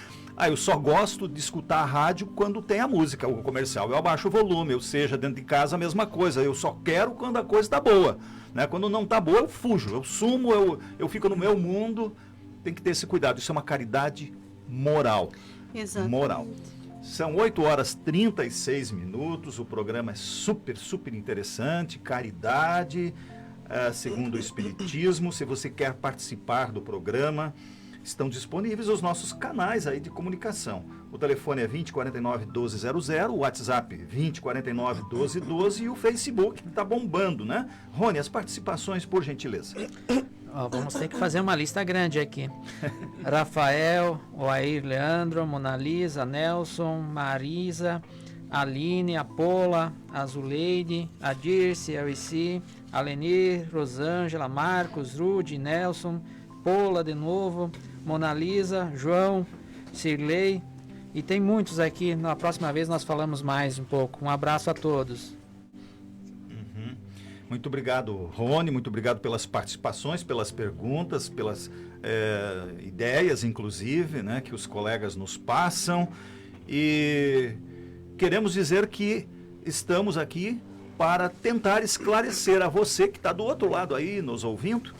Eu só gosto de escutar a rádio quando tem a música, o comercial. Eu abaixo o volume, ou seja, dentro de casa a mesma coisa. Eu só quero quando a coisa está boa. Né? Quando não está boa, eu fujo, eu sumo, eu fico no meu mundo. Tem que ter esse cuidado. Isso é uma caridade moral. Exatamente. Moral. São 8h36. O programa é super, super interessante. Caridade, segundo o Espiritismo. Se você quer participar do programa, estão disponíveis os nossos canais aí de comunicação. O telefone é 2049-1200, o WhatsApp 2049-1212 e o Facebook que está bombando, né? Rony, as participações, por gentileza. Vamos ter que fazer uma lista grande aqui. Rafael, Oair Leandro, Mona Lisa, Nelson, Marisa, Aline, Apola, Azuleide, Adirce, Elci, Alenir, Rosângela, Marcos, Rude, Nelson, Pola de novo, Mona Lisa, João, Cirlei, e tem muitos aqui. Na próxima vez nós falamos mais um pouco. Um abraço a todos. Muito obrigado, Rony, muito obrigado pelas participações, pelas perguntas, pelas ideias, inclusive, né, que os colegas nos passam. E queremos dizer que estamos aqui para tentar esclarecer a você que está do outro lado aí, nos ouvindo,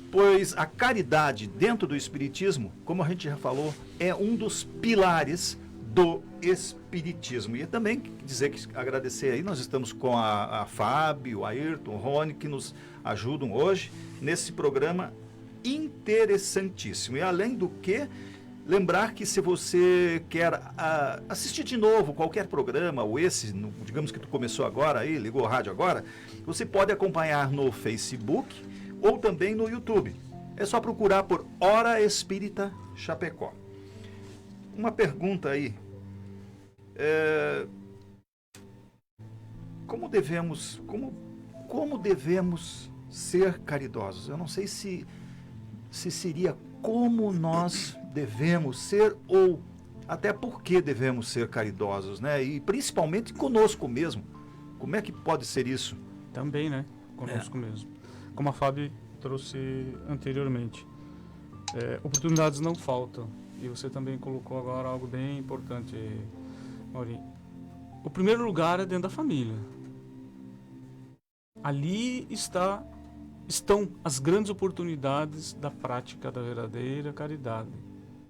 pois a caridade dentro do Espiritismo, como a gente já falou, é um dos pilares do Espiritismo. E também agradecer aí, nós estamos com a Fábio, o Ayrton, o Rony, que nos ajudam hoje nesse programa interessantíssimo. E além do que, lembrar que se você quer assistir de novo qualquer programa, ou digamos que tu começou agora aí, ligou a rádio agora, você pode acompanhar no Facebook ou também no YouTube. É só procurar por Hora Espírita Chapecó. Uma pergunta aí. Como devemos ser caridosos? Eu não sei se seria como nós devemos ser ou até por que devemos ser caridosos, né? E principalmente conosco mesmo. Como é que pode ser isso? Também, né? Conosco mesmo. Como a Fábio trouxe anteriormente. Oportunidades não faltam. E você também colocou agora algo bem importante, Mauri. O primeiro lugar é dentro da família. Ali estão as grandes oportunidades da prática da verdadeira caridade.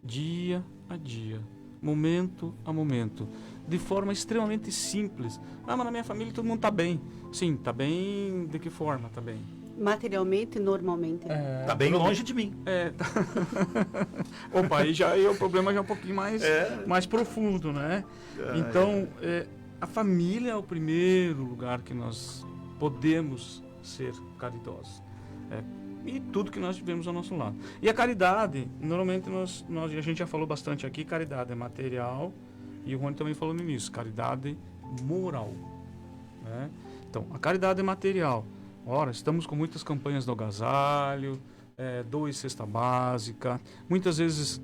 Dia a dia, momento a momento, de forma extremamente simples. Mas na minha família todo mundo está bem. Sim, está bem de que forma está bem? Materialmente, normalmente. Está bem longe de mim. Opa, aí o problema já é um pouquinho mais profundo, né? Então, a família é o primeiro lugar que nós podemos ser caridosos. E tudo que nós tivemos ao nosso lado. E a caridade, normalmente a gente já falou bastante aqui, caridade é material, e o Rony também falou no início, caridade moral. Né? Então, a caridade é material. Ora, estamos com muitas campanhas do agasalho, doe cesta básica. Muitas vezes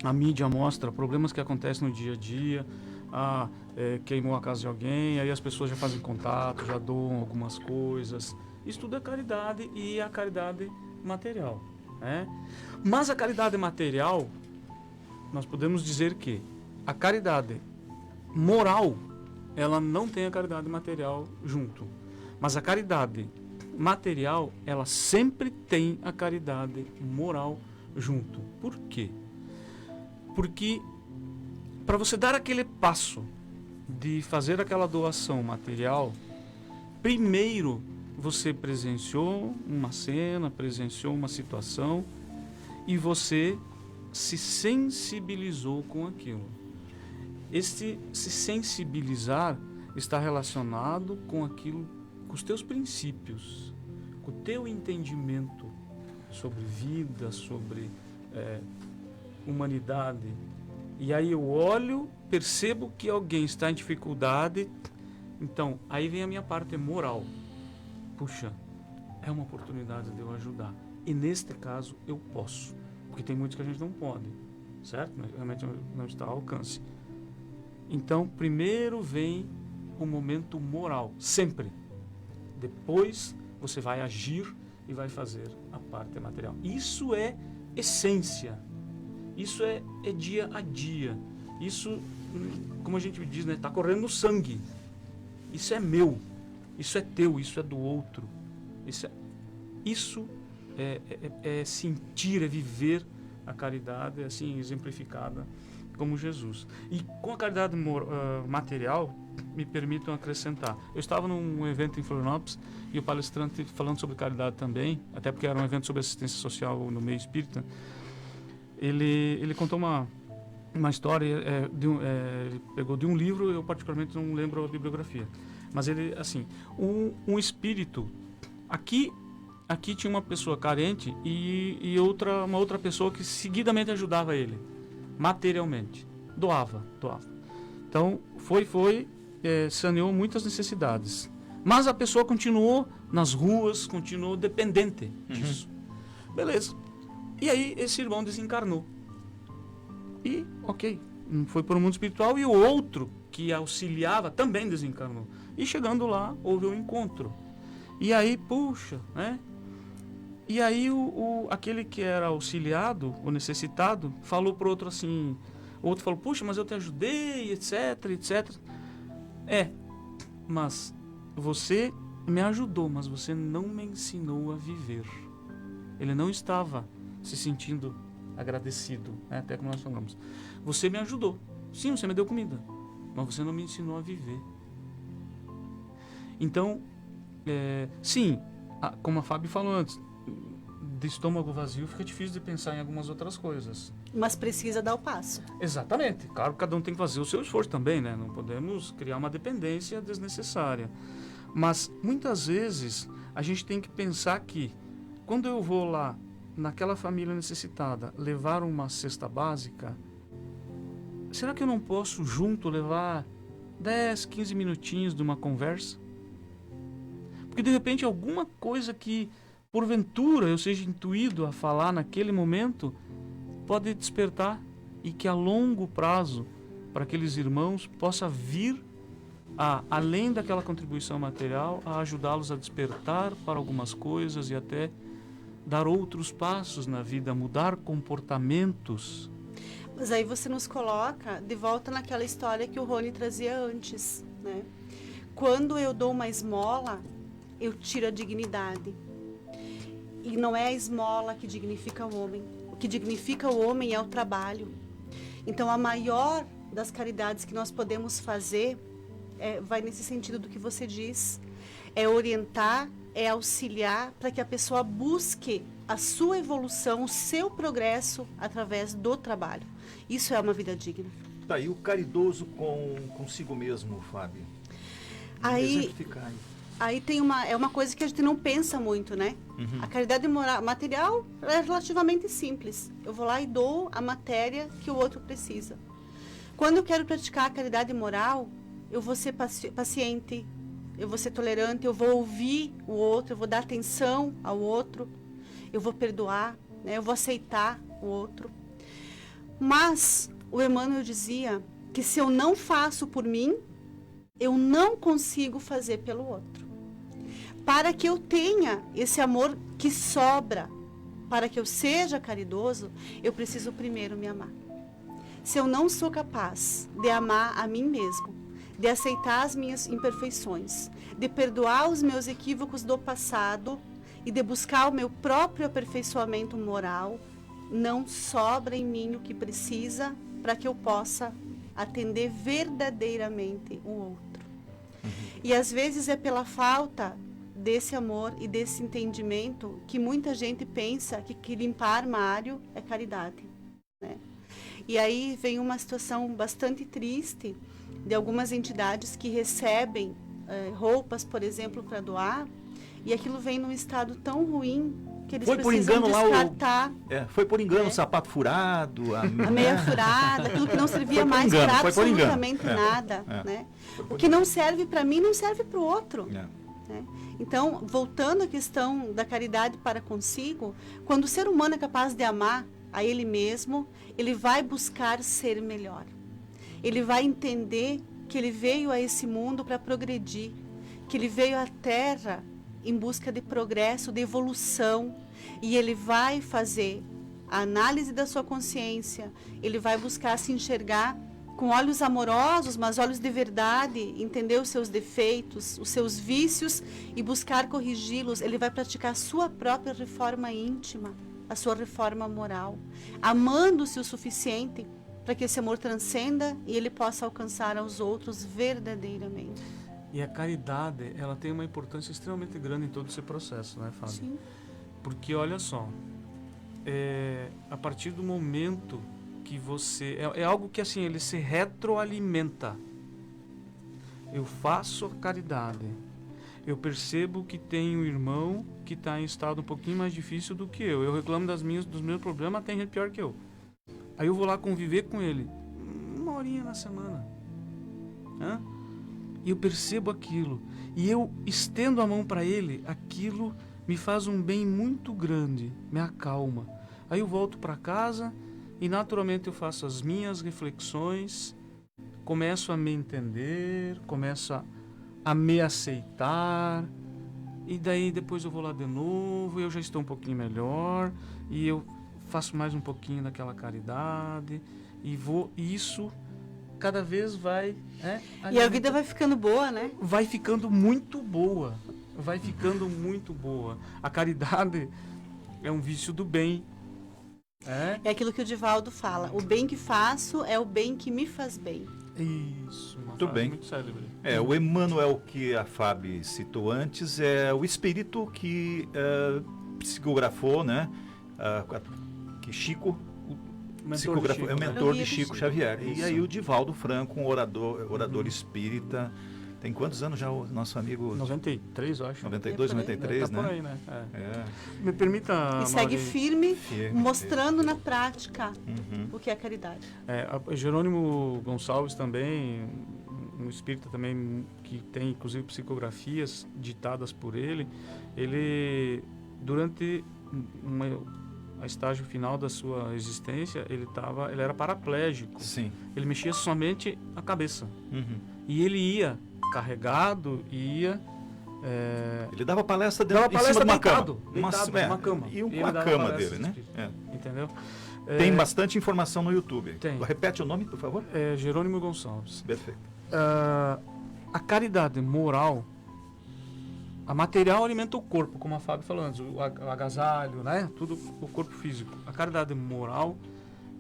a mídia mostra problemas que acontecem no dia a dia. queimou a casa de alguém, aí as pessoas já fazem contato, já doam algumas coisas. Isso tudo é caridade e a caridade material, né? Mas a caridade material, nós podemos dizer que a caridade moral, ela não tem a caridade material junto. Mas a caridade material, ela sempre tem a caridade moral junto. Por quê? Porque para você dar aquele passo de fazer aquela doação material, primeiro você presenciou uma cena, presenciou uma situação e você se sensibilizou com aquilo. Este se sensibilizar está relacionado com aquilo, com os teus princípios, com o teu entendimento sobre vida, sobre humanidade. E aí eu olho, percebo que alguém está em dificuldade, então aí vem a minha parte moral. Puxa, é uma oportunidade de eu ajudar. E neste caso eu posso, porque tem muitos que a gente não pode, certo? Realmente não está ao alcance. Então, primeiro vem o momento moral, sempre. Depois você vai agir e vai fazer a parte material. Isso é essência. Isso é dia a dia. Isso, como a gente diz, né, tá correndo no sangue. Isso é meu. Isso é teu. Isso é do outro. Isso é sentir, é viver a caridade, assim, exemplificada como Jesus. E com a caridade material, me permitam acrescentar. Eu estava num evento em Florianópolis e o palestrante falando sobre caridade também, até porque era um evento sobre assistência social no meio espírita. Ele contou uma história, ele pegou de um livro, eu particularmente não lembro a bibliografia, mas ele, assim, um espírito, aqui tinha uma pessoa carente e uma outra pessoa que seguidamente ajudava ele, materialmente, doava. Então, saneou muitas necessidades, mas a pessoa continuou nas ruas, continuou dependente disso. Beleza. E aí esse irmão desencarnou. E, ok, foi para o mundo espiritual e o outro que auxiliava também desencarnou. E chegando lá, houve um encontro. E aí, puxa, né? E aí aquele que era auxiliado, o necessitado, falou para o outro assim, o outro falou, puxa, mas eu te ajudei, etc, etc. Mas você me ajudou, mas você não me ensinou a viver. Ele não estava se sentindo agradecido, né? Até como nós falamos. Você me ajudou. Sim, você me deu comida, mas você não me ensinou a viver. Então, sim, como a Fábio falou antes, de estômago vazio fica difícil de pensar em algumas outras coisas. Mas precisa dar o passo. Exatamente. Claro que cada um tem que fazer o seu esforço também, né? Não podemos criar uma dependência desnecessária. Mas, muitas vezes, a gente tem que pensar que, quando eu vou lá, naquela família necessitada, levar uma cesta básica, será que eu não posso junto levar 10, 15 minutinhos de uma conversa? Porque de repente alguma coisa que porventura eu seja intuído a falar naquele momento pode despertar e que a longo prazo para aqueles irmãos possa vir além daquela contribuição material, a ajudá-los a despertar para algumas coisas e até dar outros passos na vida, mudar comportamentos. Mas aí você nos coloca de volta naquela história que o Rony trazia antes, né? Quando eu dou uma esmola, eu tiro a dignidade. E não é a esmola que dignifica o homem. O que dignifica o homem é o trabalho. Então, a maior das caridades que nós podemos fazer vai nesse sentido do que você diz. É orientar, é auxiliar para que a pessoa busque a sua evolução, o seu progresso através do trabalho. Isso é uma vida digna. Tá, e o caridoso consigo mesmo, Fábio? Aí tem uma coisa que a gente não pensa muito, né? A caridade material é relativamente simples. Eu vou lá e dou a matéria que o outro precisa. Quando eu quero praticar a caridade moral, eu vou ser paciente, eu vou ser tolerante, eu vou ouvir o outro, eu vou dar atenção ao outro, eu vou perdoar, né? Eu vou aceitar o outro. Mas o Emmanuel dizia que se eu não faço por mim, eu não consigo fazer pelo outro. Para que eu tenha esse amor que sobra, para que eu seja caridoso, eu preciso primeiro me amar. Se eu não sou capaz de amar a mim mesmo, de aceitar as minhas imperfeições, de perdoar os meus equívocos do passado e de buscar o meu próprio aperfeiçoamento moral, não sobra em mim o que precisa para que eu possa atender verdadeiramente o outro. E às vezes é pela falta desse amor e desse entendimento que muita gente pensa que limpar armário é caridade, né? E aí vem uma situação bastante triste de algumas entidades que recebem roupas, por exemplo, para doar, e aquilo vem num estado tão ruim que eles precisam descartar. Foi por engano o sapato furado, a meia furada, aquilo que não servia mais para absolutamente nada. Né? O que não serve para mim não serve para o outro. Né? Então, voltando à questão da caridade para consigo, quando o ser humano é capaz de amar a ele mesmo, ele vai buscar ser melhor. Ele vai entender que ele veio a esse mundo para progredir, que ele veio à Terra em busca de progresso, de evolução, e ele vai fazer a análise da sua consciência, ele vai buscar se enxergar com olhos amorosos, mas olhos de verdade, entender os seus defeitos, os seus vícios e buscar corrigi-los. Ele vai praticar a sua própria reforma íntima, a sua reforma moral, amando-se o suficiente para que esse amor transcenda e ele possa alcançar aos outros verdadeiramente. E a caridade, ela tem uma importância extremamente grande em todo esse processo, né, Fábio? Sim. Porque, olha só, a partir do momento que você... É algo que, assim, ele se retroalimenta. Eu faço a caridade. Eu percebo que tem um irmão que está em estado um pouquinho mais difícil do que eu. Eu reclamo dos meus problemas, tem gente pior que eu. Aí eu vou lá conviver com ele 1 horinha na semana. E eu percebo aquilo. E eu estendo a mão para ele, aquilo me faz um bem muito grande, me acalma. Aí eu volto para casa e naturalmente eu faço as minhas reflexões, começo a me entender, começo a me aceitar, e daí depois eu vou lá de novo, eu já estou um pouquinho melhor, e eu faço mais um pouquinho daquela caridade, e isso cada vez vai... E a vida vai ficando boa, né? Vai ficando muito boa, vai ficando muito boa. A caridade é um vício do bem. É aquilo que o Divaldo fala, o bem que faço é o bem que me faz bem. Isso, muito bem. Muito célebre. O Emmanuel que a Fábio citou antes é o espírito psicografou, né? Que Chico psicografou, é o mentor de Chico Xavier. Isso. E aí o Divaldo Franco, um orador espírita. Tem quantos anos já o nosso amigo? 93, eu acho. 92, 93, tá né? Por aí, né? Me permita... E segue firme, mostrando na prática o que é caridade. Jerônimo Gonçalves também, um espírita também que tem inclusive psicografias ditadas por ele, durante a estágio final da sua existência, ele era paraplégico. Sim. Ele mexia somente a cabeça. E ele ia carregado, ele dava palestra em cima de uma cama. Uma cama. E com a cama dele, né? Entendeu? Tem bastante informação no YouTube. Tem. Repete o nome, por favor. Jerônimo Gonçalves. Perfeito. A caridade moral, a material alimenta o corpo, como a Fábio falou antes, o agasalho, né? Tudo o corpo físico. A caridade moral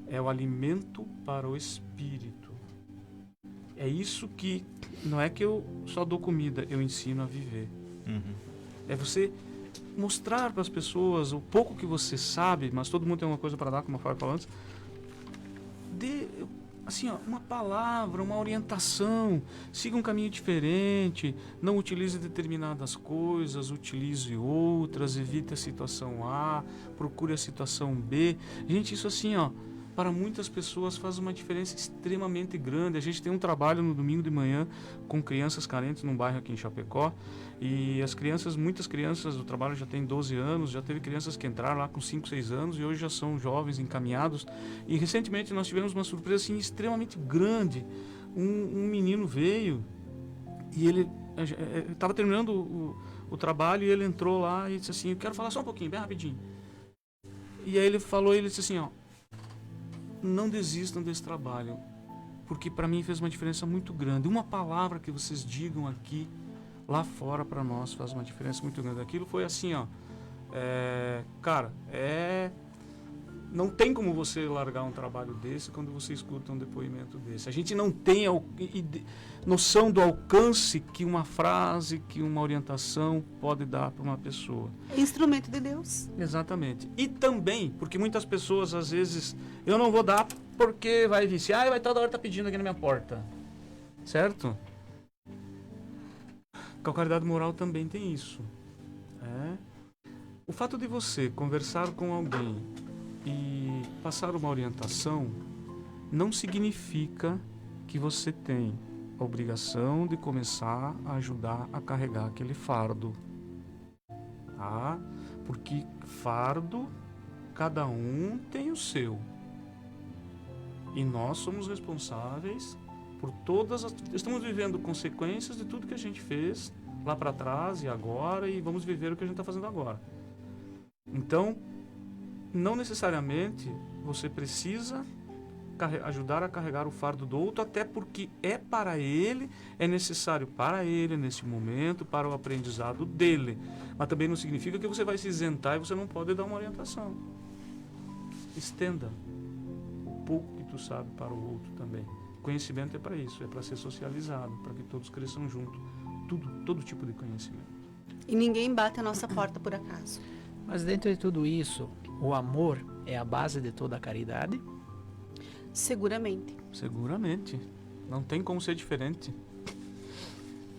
é o alimento para o espírito. É isso que, não é que eu só dou comida, eu ensino a viver. É você mostrar para as pessoas o pouco que você sabe, mas todo mundo tem uma coisa para dar, como a Fábio falou antes, assim, uma palavra, uma orientação, siga um caminho diferente, não utilize determinadas coisas, utilize outras, evite a situação A, procure a situação B. Gente, isso assim, para muitas pessoas faz uma diferença extremamente grande. A gente tem um trabalho no domingo de manhã com crianças carentes num bairro aqui em Chapecó, e as crianças, muitas crianças do trabalho já têm 12 anos, já teve crianças que entraram lá com 5, 6 anos e hoje já são jovens encaminhados. E recentemente nós tivemos uma surpresa assim, extremamente grande. Um menino veio e ele estava terminando o trabalho e ele entrou lá e disse assim: eu quero falar só um pouquinho, bem rapidinho. E aí ele disse assim, ó: não desistam desse trabalho, porque para mim fez uma diferença muito grande. Uma palavra que vocês digam aqui, lá fora para nós, faz uma diferença muito grande. Aquilo foi assim, ó, cara, não tem como você largar um trabalho desse quando você escuta um depoimento desse. A gente não tem noção do alcance que uma frase, que uma orientação pode dar para uma pessoa. É instrumento de Deus. Exatamente. E também, porque muitas pessoas, às vezes, eu não vou dar porque vai viciar e vai toda hora estar pedindo aqui na minha porta. Certo? Com a caridade moral também tem isso. O fato de você conversar com alguém e passar uma orientação não significa que você tem a obrigação de começar a ajudar a carregar aquele fardo. Tá? Porque fardo, cada um tem o seu. E nós somos responsáveis por estamos vivendo consequências de tudo que a gente fez lá para trás e agora, e vamos viver o que a gente está fazendo agora. Então, não necessariamente você precisa ajudar a carregar o fardo do outro, até porque é necessário para ele, nesse momento, para o aprendizado dele. Mas também não significa que você vai se isentar e você não pode dar uma orientação. Estenda o pouco que tu sabe para o outro também. Conhecimento é para isso, é para ser socializado, para que todos cresçam juntos. Todo tipo de conhecimento. E ninguém bate a nossa porta por acaso. Mas dentro de tudo isso, o amor é a base de toda a caridade? Seguramente. Seguramente. Não tem como ser diferente.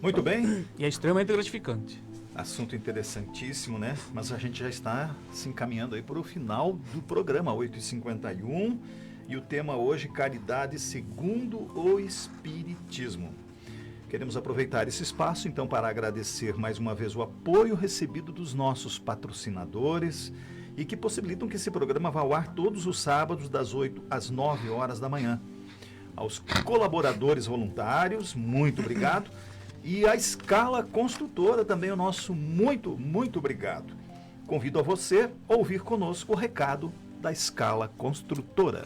Muito bem. E é extremamente gratificante. Assunto interessantíssimo, né? Mas a gente já está se encaminhando aí para o final do programa, 8h51. E o tema hoje, caridade segundo o Espiritismo. Queremos aproveitar esse espaço, então, para agradecer mais uma vez o apoio recebido dos nossos patrocinadores e que possibilitam que esse programa vá ao ar todos os sábados, das 8 às 9 horas da manhã. Aos colaboradores voluntários, muito obrigado. E à Escala Construtora, também o nosso muito, muito obrigado. Convido a você a ouvir conosco o recado da Escala Construtora.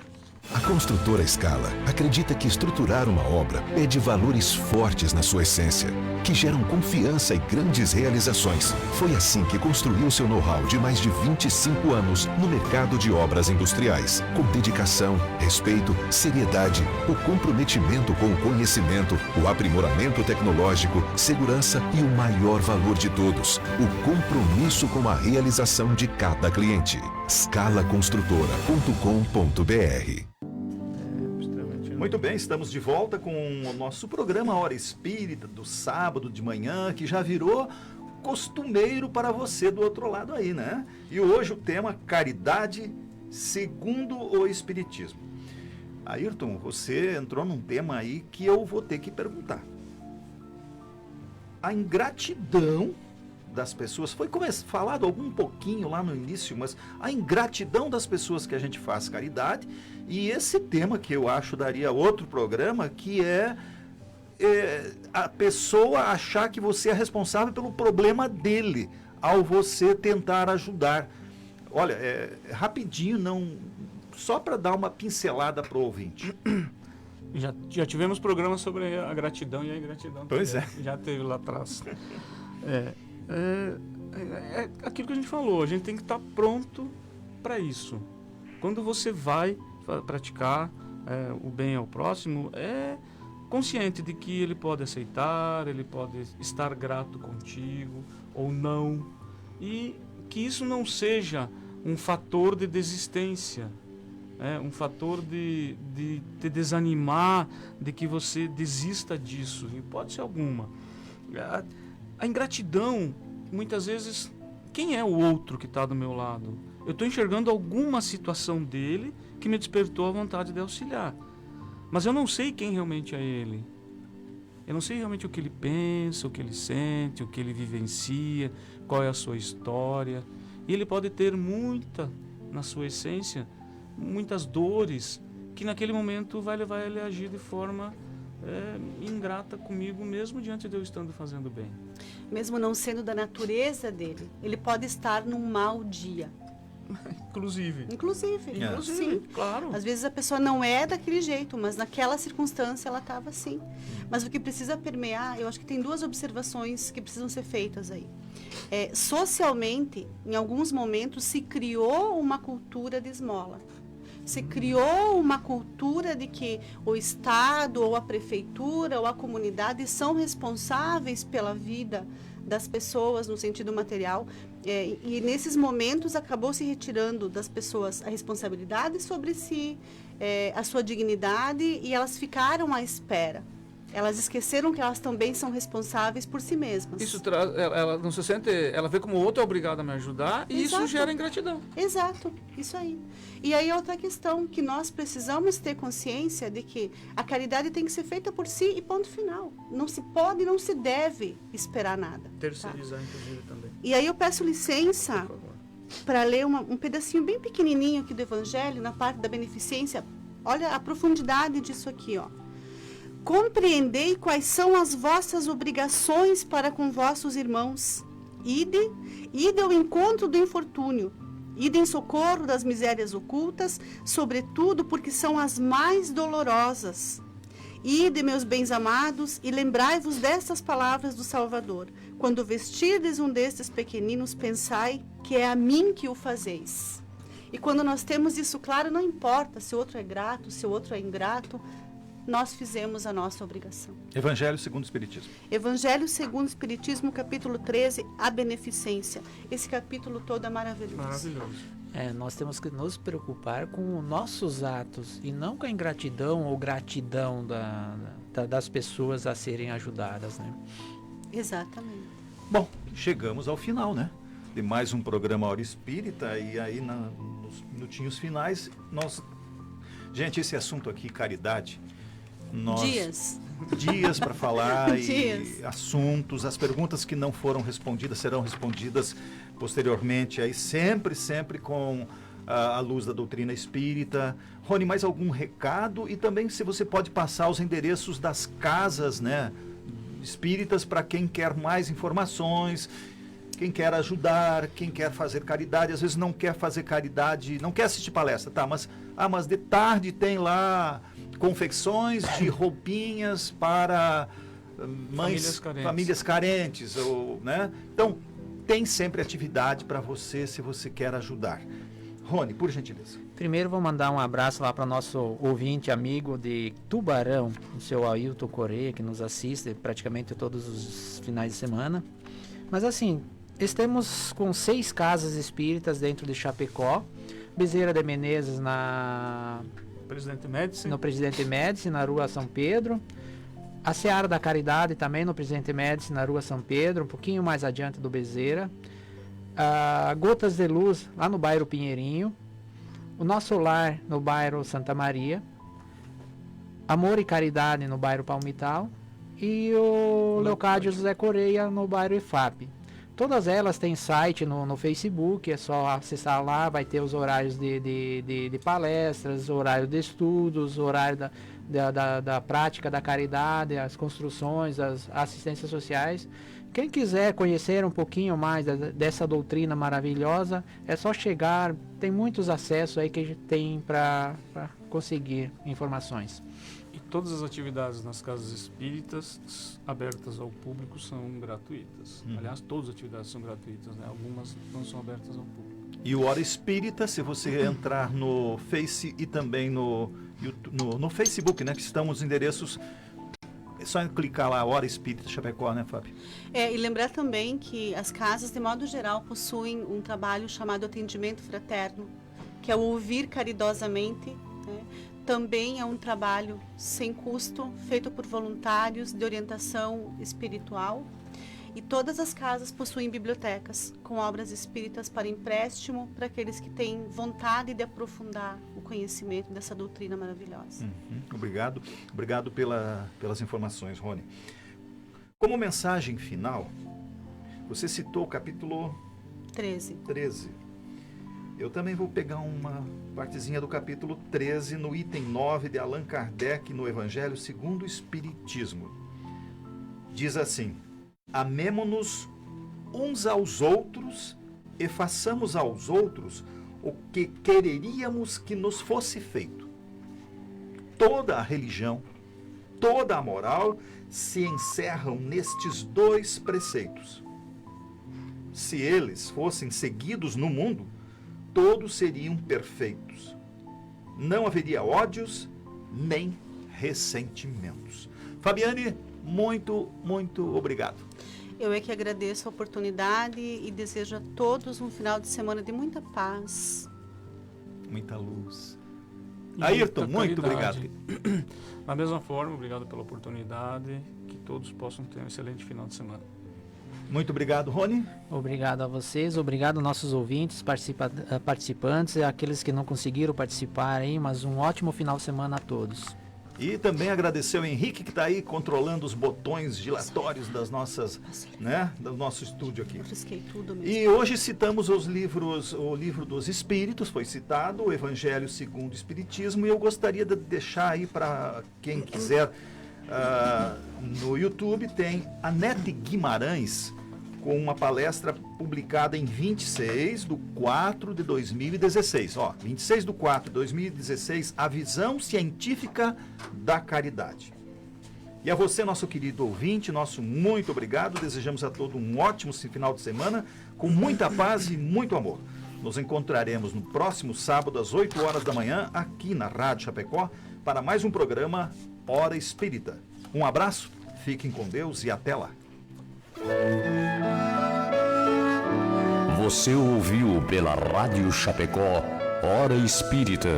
A construtora Scala acredita que estruturar uma obra pede valores fortes na sua essência, que geram confiança e grandes realizações. Foi assim que construiu seu know-how de mais de 25 anos no mercado de obras industriais, com dedicação, respeito, seriedade, o comprometimento com o conhecimento, o aprimoramento tecnológico, segurança e o maior valor de todos, o compromisso com a realização de cada cliente. scalaconstrutora.com.br. Muito bem, estamos de volta com o nosso programa Hora Espírita, do sábado de manhã, que já virou costumeiro para você do outro lado aí, né? E hoje o tema caridade segundo o Espiritismo. Ayrton, você entrou num tema aí que eu vou ter que perguntar. A ingratidão das pessoas, foi falado algum pouquinho lá no início, mas a ingratidão das pessoas que a gente faz caridade, e esse tema que eu acho daria outro programa, que é a pessoa achar que você é responsável pelo problema dele, ao você tentar ajudar. Olha, rapidinho, só para dar uma pincelada para o ouvinte. Já tivemos programas sobre a gratidão e a ingratidão. Pois é. Já teve lá atrás. É aquilo que a gente falou, a gente tem que estar pronto para isso. Quando você vai praticar o bem ao próximo, consciente de que ele pode aceitar, ele pode estar grato contigo ou não, e que isso não seja um fator de desistência, um fator de te desanimar, de que você desista disso, e pode ser alguma. A ingratidão, muitas vezes, quem é o outro que está do meu lado? Eu estou enxergando alguma situação dele que me despertou a vontade de auxiliar. Mas eu não sei quem realmente é ele. Eu não sei realmente o que ele pensa, o que ele sente, o que ele vivencia, qual é a sua história. E ele pode ter na sua essência, muitas dores, que naquele momento vai levar ele a agir de forma ingrata comigo, mesmo diante de eu estando fazendo bem. Mesmo não sendo da natureza dele, ele pode estar num mau dia. Inclusive, sim. claro. Às vezes a pessoa não é daquele jeito, mas naquela circunstância ela estava assim. Mas o que precisa permear, eu acho que tem 2 observações que precisam ser feitas aí. Socialmente, em alguns momentos, se criou uma cultura de esmola. Se criou uma cultura de que o Estado, ou a prefeitura, ou a comunidade são responsáveis pela vida das pessoas no sentido material, e nesses momentos acabou se retirando das pessoas a responsabilidade sobre si, a sua dignidade, e elas ficaram à espera. Elas esqueceram que elas também são responsáveis por si mesmas. Isso traz, ela não se sente, ela vê como o outro é obrigado a me ajudar, e Exato. isso gera ingratidão. Exato, isso aí. E aí outra questão, que nós precisamos ter consciência de que a caridade tem que ser feita por si e ponto final. Não se pode, não se deve esperar nada. Terceirizar, inclusive, também. E aí eu peço licença para ler um pedacinho bem pequenininho aqui do Evangelho, na parte da beneficência. Olha a profundidade disso aqui, ó. Compreendei quais são as vossas obrigações para com vossos irmãos. Ide ao encontro do infortúnio. Ide em socorro das misérias ocultas, sobretudo porque são as mais dolorosas. Ide, meus bens amados, e lembrai-vos destas palavras do Salvador. Quando vestirdes um destes pequeninos, pensai que é a mim que o fazeis. E quando nós temos isso claro, não importa se o outro é grato, se o outro é ingrato, nós fizemos a nossa obrigação. Evangelho segundo o Espiritismo. Evangelho segundo o Espiritismo, capítulo 13, a beneficência. Esse capítulo todo é maravilhoso. Maravilhoso. Nós temos que nos preocupar com os nossos atos e não com a ingratidão ou gratidão das pessoas a serem ajudadas, né? Exatamente. Bom, chegamos ao final, né? De mais um programa Hora Espírita, e aí nos minutinhos finais, gente, esse assunto aqui, caridade, dias para falar e assuntos, as perguntas que não foram respondidas serão respondidas posteriormente, aí sempre com a luz da doutrina espírita. Rony, mais algum recado? E também se você pode passar os endereços das casas, né, espíritas, para quem quer mais informações, quem quer ajudar, quem quer fazer caridade. Às vezes não quer fazer caridade, não quer assistir palestra, tá? Mas de tarde tem lá confecções de roupinhas para famílias carentes, né? Então, tem sempre atividade para você, se você quer ajudar. Rony, por gentileza. Primeiro vou mandar um abraço lá para nosso ouvinte, amigo de Tubarão, o seu Ailton Correia, que nos assiste praticamente todos os finais de semana. Mas assim, estamos com 6 casas espíritas dentro de Chapecó. Bezerra de Menezes no Presidente Médici, na Rua São Pedro. A Seara da Caridade também no Presidente Médici, na Rua São Pedro, um pouquinho mais adiante do Bezerra. Gotas de Luz, lá no bairro Pinheirinho. O Nosso Lar, no bairro Santa Maria. Amor e Caridade, no bairro Palmital. E o Leocádio José Correia, no bairro IFAP. Todas elas têm site no Facebook, é só acessar lá, vai ter os horários de palestras, horário de estudos, horário da prática da caridade, as construções, as assistências sociais. Quem quiser conhecer um pouquinho mais dessa doutrina maravilhosa, é só chegar, tem muitos acessos aí que a gente tem para conseguir informações. E todas as atividades nas casas espíritas abertas ao público são gratuitas. Aliás, todas as atividades são gratuitas, né? Algumas não são abertas ao público. E o Hora Espírita, se você entrar no Face e também no Facebook, né, que estamos endereços, é só clicar lá, Hora Espírita Chapecó, né, Fábio? E lembrar também que as casas, de modo geral, possuem um trabalho chamado atendimento fraterno, que é o ouvir caridosamente, né? Também é um trabalho sem custo, feito por voluntários de orientação espiritual. E todas as casas possuem bibliotecas com obras espíritas para empréstimo para aqueles que têm vontade de aprofundar o conhecimento dessa doutrina maravilhosa. Obrigado. Obrigado pelas informações, Rony. Como mensagem final, você citou o capítulo 13. Eu também vou pegar uma partezinha do capítulo 13, no item 9 de Allan Kardec, no Evangelho segundo o Espiritismo. Diz assim: amemo-nos uns aos outros e façamos aos outros o que quereríamos que nos fosse feito. Toda a religião, toda a moral se encerram nestes 2 preceitos. Se eles fossem seguidos no mundo, todos seriam perfeitos. Não haveria ódios nem ressentimentos. Fabiane, muito, muito obrigado. Eu é que agradeço a oportunidade e desejo a todos um final de semana de muita paz. Muita luz. E Ayrton, muita muito caridade. obrigado. Da mesma forma, obrigado pela oportunidade, que todos possam ter um excelente final de semana. Muito obrigado, Rony. Obrigado a vocês, obrigado aos nossos ouvintes, participantes, aqueles que não conseguiram participar aí, mas um ótimo final de semana a todos. E também agradecer ao Henrique, que está aí controlando os botões giratórios das nossas, do nosso estúdio aqui. Eu risquei tudo mesmo. E hoje citamos os livros, o Livro dos Espíritos foi citado, o Evangelho segundo o Espiritismo, e eu gostaria de deixar aí para quem quiser, no YouTube tem a Nete Guimarães, com uma palestra publicada em 26/4/2016. 26/4/2016, a visão científica da caridade. E a você, nosso querido ouvinte, nosso muito obrigado. Desejamos a todos um ótimo final de semana, com muita paz e muito amor. Nos encontraremos no próximo sábado, às 8 horas da manhã, aqui na Rádio Chapecó, para mais um programa Hora Espírita. Um abraço, fiquem com Deus e até lá. Você ouviu pela Rádio Chapecó Hora Espírita,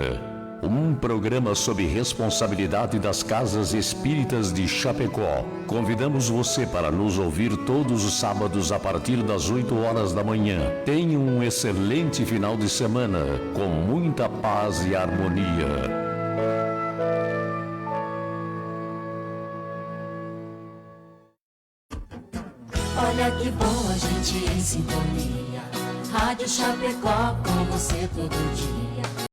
um programa sob responsabilidade das Casas Espíritas de Chapecó. Convidamos você para nos ouvir todos os sábados a partir das 8 horas da manhã. Tenha um excelente final de semana, com muita paz e harmonia. Olha que bom a gente em sintonia. Rádio Chapecó com você todo dia.